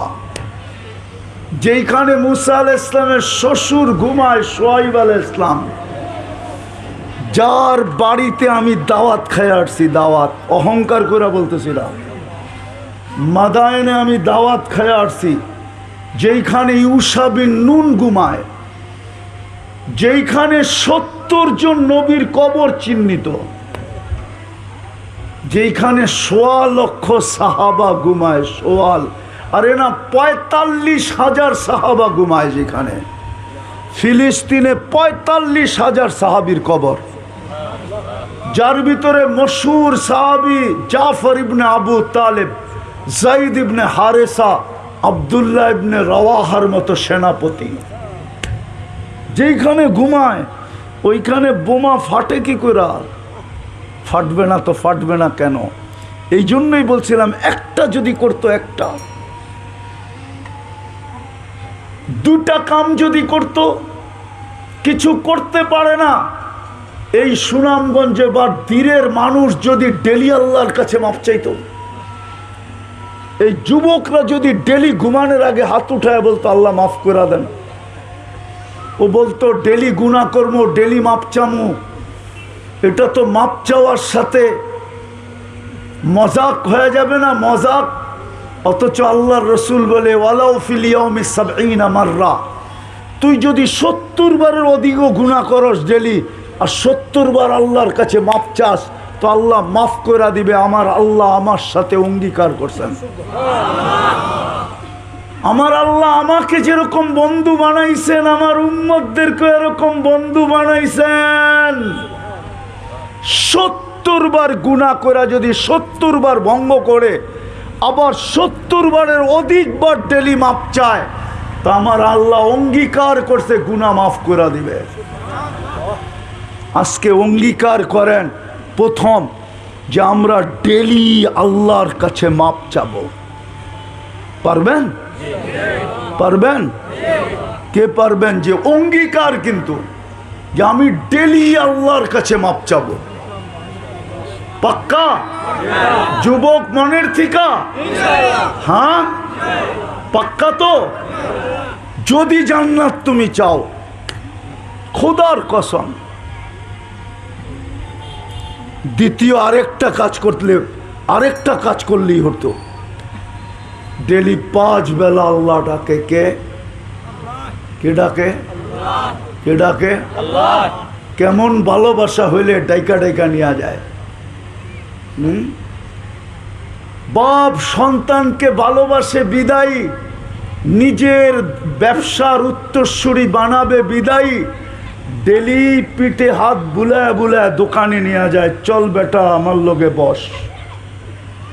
যেখানে মুসা আলাইহিস সালামের শ্বশুর ঘুমায়, শুআয়ব আলাইহিস সালাম, যার বাড়িতে আমি দাওয়াত খেয়ে আসছি, দাওয়াত অহংকার করে বলতেছিলাম, মাদায়েনে আমি দাওয়াত খেয়ে আসছি, যেখানে ইউশা বিন নুন ঘুমায়, যেখানে 70 জন নবীর কবর চিহ্নিত, যেখানে ১৬ লক্ষ সাহাবা ঘুমায়, সোয়াল আরে না ৪৫,০০০ সাহাবা ঘুমায় যেখানে। ফিলিস্তিনে ৪৫,০০০ সাহাবীর কবর, যার ভিতরে মশহুর সাহাবী জাফর ইবনে আবু তালেব, যায়েদ ইবনে হারেসা, আব্দুল্লাহ ইবনে রওয়াহার মতো সেনাপতি যেখানে ঘুমায়, ওইখানে বোমা ফাটে কি করে? ফাটবে না তো ফাটবে না কেন? এই জন্যই বলছিলাম একটা যদি করতো, একটা দুটা কাম যদি করত, কিছু করতে পারে না। এই সুনামগঞ্জে বা তীরের মানুষ যদি ডেলি আল্লাহর কাছে মাপ চাইতো, এই যুবকরা যদি ডেলি ঘুমানোর আগে হাত উঠায় বলতো আল্লাহ মাফ করে দেন, ও বলতো ডেলি গুনাহ করবো, ডেলি মাপ চামু, এটা তো মাপ চাওয়ার সাথে মজাক হয়ে যাবে না? মজাক। অথচ আল্লাহর রসুল বলে ওয়ালাউ ফিল ইয়াউমি ৭০ মাররা, তুই যদি ৭০ বারের অধিকও গুনাহ করস ডেলি, আর ৭০ বার আল্লাহর কাছে মাপ চাস, তো আল্লাহ মাফ করে দিবে। আমার আল্লাহ আমার সাথে অঙ্গীকার করছেন। আমার আল্লাহ আমাকে যেরকম বন্ধু বানাইছেন, আমার উম্মতদেরকে এরকম বন্ধু বানাইছেন। ৭০ বার গুনাহ করে যদি ৭০ বার ভঙ্গ করে আবার ৭০ বারের অধিকবার ডেলি মাপ চায়, তা আমার আল্লাহ অঙ্গীকার করছে গুনাহ মাফ করে দিবে। আজকে অঙ্গীকার করেন প্রথম যে আমরা ডেলি আল্লাহর কাছে মাপ চাবো। পারবেন? পারবেন? কে পারবেন? যে অঙ্গীকার কিন্তু যে আমি ডেলি আল্লাহর কাছে মাপ চাবো। পাক্কা? যুবক মনের থিকা? হ্যাঁ পাক্কা তো? যদি জান্নাত তুমি চাও, খোদার কসম, দ্বিতীয় আরেকটা কাজ করলেই হতো। ডেলি 5 বেলা আল্লাহ ডাকে। কে ডাকে? কে ডাকে? কেমন ভালোবাসা হইলে ডাইকা ডাইকা নেওয়া যায়। বাপ সন্তানকে ভালোবাসে বিদায়ী, নিজের ব্যবসার উত্তরসূরি বানাবে বিদায়ী, ডেলি পিঠে হাত বুলায় বুলায় দোকানে নিয়ে যায়, চল বেটা আমার লগে বস।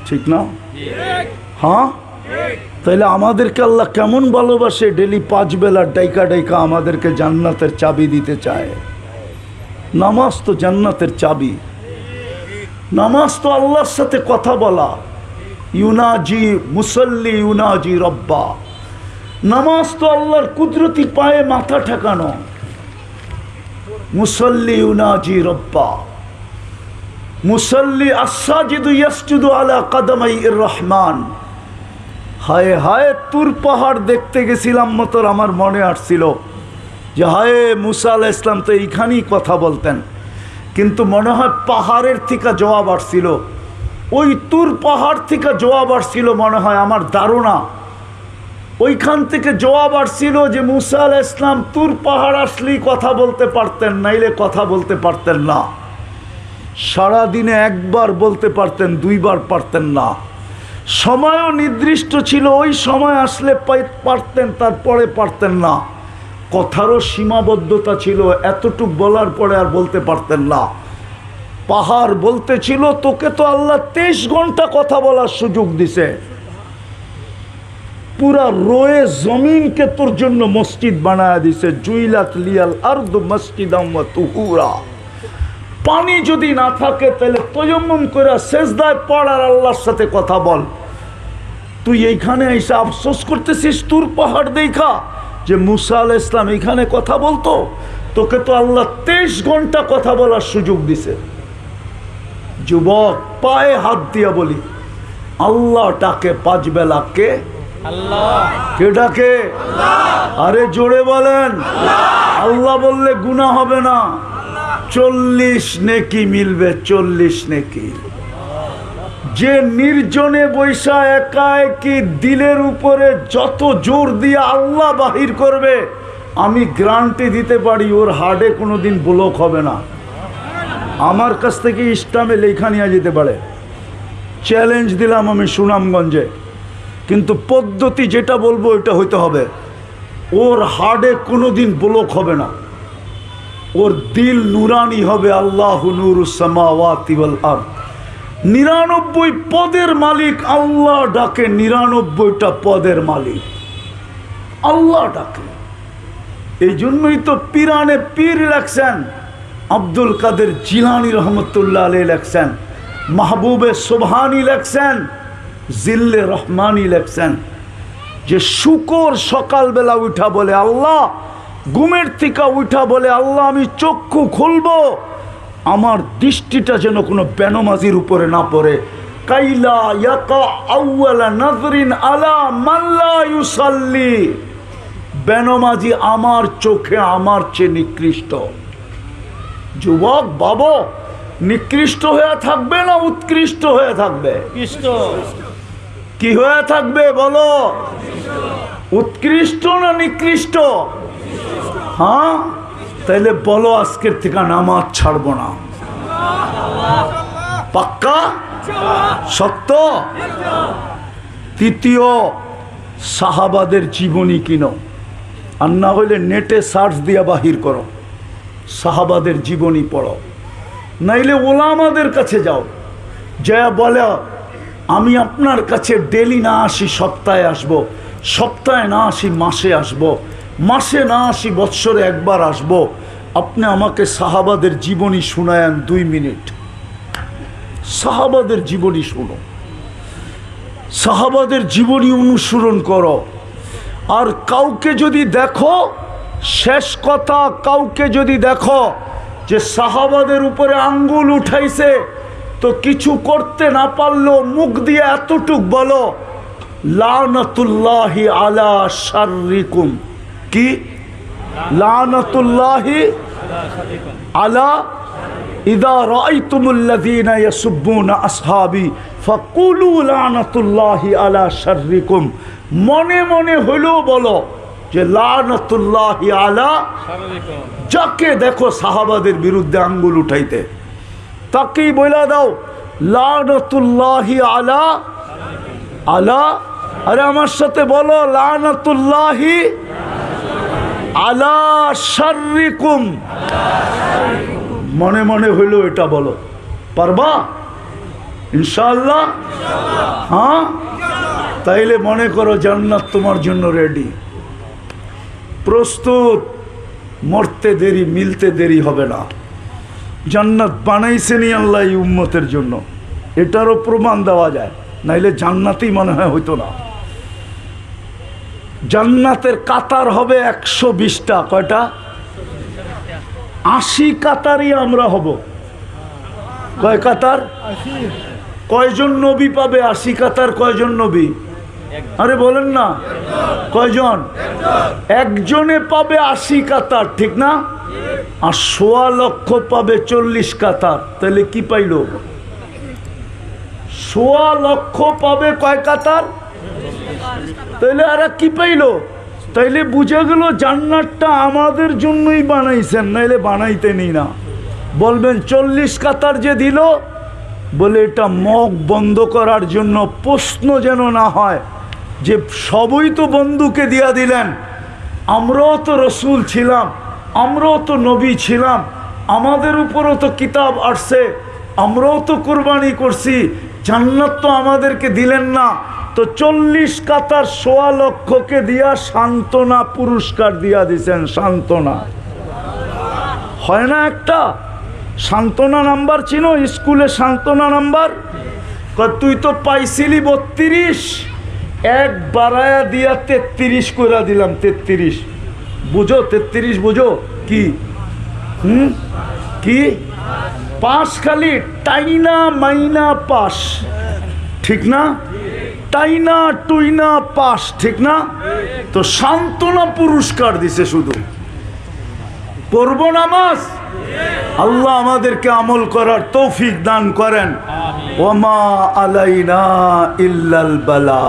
ঠিক না? হ্যাঁ, তাইলে আমাদেরকে আল্লাহ কেমন ভালোবাসে, ডেলি 5 বেলা ডাইকা ডাইকা আমাদেরকে জান্নাতের চাবি দিতে চায়। নামাজ তো জান্নাতের চাবি। নামাজ তো আল্লাহর সাথে কথা বলা। ইউনাজি মুসল্লি ইউনাজি রব্বা। নামাজ তো আল্লাহর কুদরতি পায়ে মাথা ঠেকানো। মুসল্লি ইউনাজি রব্বা। মুসল্লি আসাজিদু ইয়াসজুদু আলা কাদামাইর রহমান। হায় হায়, তুর পাহাড় দেখতে গেছিলাম মতর আমার মনে আসছিল যে হায় মুসা আলাইহিস সালাম তো এইখানেই কথা বলতেন, কিন্তু মনে হয় পাহাড়ের থেকে জবাব আসছিল, ওই তুর পাহাড় থেকে জবাব আসছিল মনে হয়, আমার ধারণা ওইখান থেকে জবাব আসছিল যে মুসা আলাইহিস সালাম তুর পাহাড় আসলেই কথা বলতে পারতেন, নাইলে কথা বলতে পারতেন না। সারাদিনে একবার বলতে পারতেন, 2 বার পারতেন না। সময়ও নির্দিষ্ট ছিল, ওই সময় আসলে পারতেন, তারপরে পারতেন না। কথারও সীমাবদ্ধতা ছিল, এতটুক বলার পরে আর বলতে পারতেন না। পাহাড় বলতে ছিল তোকে তো আল্লাহ 23 ঘন্টা কথা বলার সুযোগ দিছে, পুরা রয়ে জমিনকে তোর জন্য মসজিদ বানায়া দিছে। জুইলাত লিয়াল আরদু মসজিদাম ওয়া তুহুরা। পানি যদি না থাকে তাহলে তয়াম্মুম করে সেজদায় পড় আর আল্লাহর সাথে কথা বল। তুই এইখানে এসে আফসোস করতেছিস তুর পাহাড় দেখা যে মুসা আলাইহিস সালাম এইখানে কথা বলতো? তোকে তো আল্লাহ 23 ঘন্টা কথা বলার সুযোগ দিছে। যুবক, পায়ে হাত দিয়া বলি, আল্লাহ ডাকে 5 বেলা। কে? আল্লাহ। কে ডাকে? আল্লাহ। আরে জোরে বলেন। আল্লাহ বললে গুনাহ হবে না, 40 নেকি মিলবে। 40 নেকি। যে নির্জনে বৈশা একা একই দিলের উপরে যত জোর দিয়ে আল্লাহ বাহির করবে, আমি গ্যারান্টি দিতে পারি ওর হার্টে কোনোদিন ব্লক হবে না। আমার কাছ থেকে ইসলামে লেখা নিয়ে যেতে পারে, চ্যালেঞ্জ দিলাম আমি সুনামগঞ্জে, কিন্তু পদ্ধতি যেটা বলবো এটা হইতে হবে। ওর হার্টে কোনোদিন ব্লক হবে না, ওর দিল নুরানি হবে। আল্লাহু নূরুস সামাওয়াতি ওয়াল আরদ। 99 পদের মালিক আল্লাহ ডাকে, 99টা পদের মালিক আল্লাহ ডাকে। এই জন্যই তো পীরানে পীর লেখছেন, আব্দুল কাদের জিলানী রহমতুল্লাহ আলাইহি লেখছেন, মাহবুবে সুবহানি লেখছেন, জিল্লে রহমানি লেখছেন যে শুকর সকালবেলা উঠা বলে আল্লাহ, ঘুমের থেকে উঠা বলে আল্লাহ আমি চক্ষু খুলবো, আমার দৃষ্টিটা যেন কোনো বেনমাজির উপরে না পড়ে। কাইলা ইয়াকা আউয়ালা নাজরিন আলা মান লা ইউসাল্লি, বেনমাজি আমার চোখে আমার চেয়ে নিকৃষ্ট। যুবক বাবা, নিকৃষ্ট হয়ে থাকবে না উৎকৃষ্ট হয়ে থাকবে? কি হয়ে থাকবে বলো? উৎকৃষ্ট না নিকৃষ্ট? হ্যাঁ, তাইলে বলো আজকের থেকে নামাজ ছাড়বো না। পাক্কা? সত্য? তৃতীয়, সাহাবাদের জীবনী কিনো, আর না হইলে নেটে সার্চ দিয়া বাহির করো, সাহাবাদের জীবনী পড়ো। নাইলে ওলামাদের কাছে যাও, যা বলে আমি আপনার কাছে ডেলি না আসি সপ্তাহে আসব, সপ্তাহে না আসি মাসে আসব, মাসে না আসি বৎসরে একবার আসব, আপনি আমাকে সাহাবাদের জীবনী শুনায়েন 2 মিনিট। সাহাবাদের জীবনী শুনো, সাহাবাদের জীবনী অনুসরণ করো। আর কাউকে যদি দেখো, শেষ কথা, কাউকে যদি দেখো যে সাহাবাদের উপরে আঙ্গুল উঠাইছে, তো কিছু করতে না পারলেও মুখ দিয়ে এতটুক বলো লানাতুল্লাহি আলা শাররিকুম। কি? লানাতুল্লাহি আলা ইদা রাআইতুমুল্লাযীনা ইয়াসুব্বুনা আসহাবি ফাকুলু লানাতুল্লাহি আলা শাররিকুম। মনে মনে হলেও বলো যে লানাতুল্লাহি আলা শাররিকুম। যাকে দেখো সাহাবাদের বিরুদ্ধে আঙ্গুল উঠাইতে, তাকেই বলে দাও লানাতুল্লাহি আলা আলা। আরে আমার সাথে বলো লানাতুল্লাহি আলা শাররিকুম। মনে মনে হইলো এটা বলো, পারবা ইনশাআল্লাহ? হ্যাঁ, তাইলে মনে করো জান্নাত তোমার জন্য রেডি, প্রস্তুত। মরতে দেরি, মিলতে দেরি হবে না। জান্নাত বানাইছেনি আল্লাহ এই উম্মতের জন্য, এটারও প্রমাণ দেওয়া যায়, নাইলে জান্নাতই মনে হয় হইতো না। জান্নাতের কাতার হবে 120টা। কয়টা? 80 কাতারই আমরা হব। কয় কাতার? কয়জন নবী পাবে 80 কাতার? কয়জন নবী? আরে বলেন না, কয়জন? একজনে পাবে 80 কাতার, ঠিক না? আর 1.25 লক্ষ পাবে 40 কাতার। তাহলে কি পাইল? 1.25 লক্ষ পাবে কয় কাতার? তাইলে আর কি পাইল? তাইলে বুঝে গেল জান্নাতটা আমাদের জন্যই বানাইছেন, নাইলে বানাইতেনি না। বলবেন 40 কাতার যে দিল, বলে এটা মুখ বন্ধ করার জন্য, প্রশ্ন যেন না হয় যে সবই তো বন্ধুকে দিয়া দিলেন, আমরাও তো রসুল ছিলাম, আমরাও তো নবী ছিলাম, আমাদের উপরও তো কিতাব আসছে, আমরাও তো কুরবানি করছি, জান্নাত তো আমাদেরকে দিলেন না। তো 40 কাতার 1.25 লক্ষকে দিয়া সান্ত্বনা পুরস্কার দিয়া দিছেন। সান্ত্বনা হয় না একটা? সান্ত্বনা নাম্বার চিনো? স্কুলে সান্ত্বনা নাম্বার? তুই তো পাইছিলি 32, এক বাড়ায়া দিয়া 33 করে দিলাম। 33 বুঝো? 33 বুঝো কি? কি? পাস, খালি টাইনা মাইনা পাস, ঠিক না? টাইনা টুইনা পাস, ঠিক না? তো সান্ত্বনা পুরস্কার দিছে শুধু। পড়ব নামাজ, আল্লাহ আমাদেরকে আমল করার তৌফিক দান করেন। ওমা আলাইনা ইল্লাল বালা।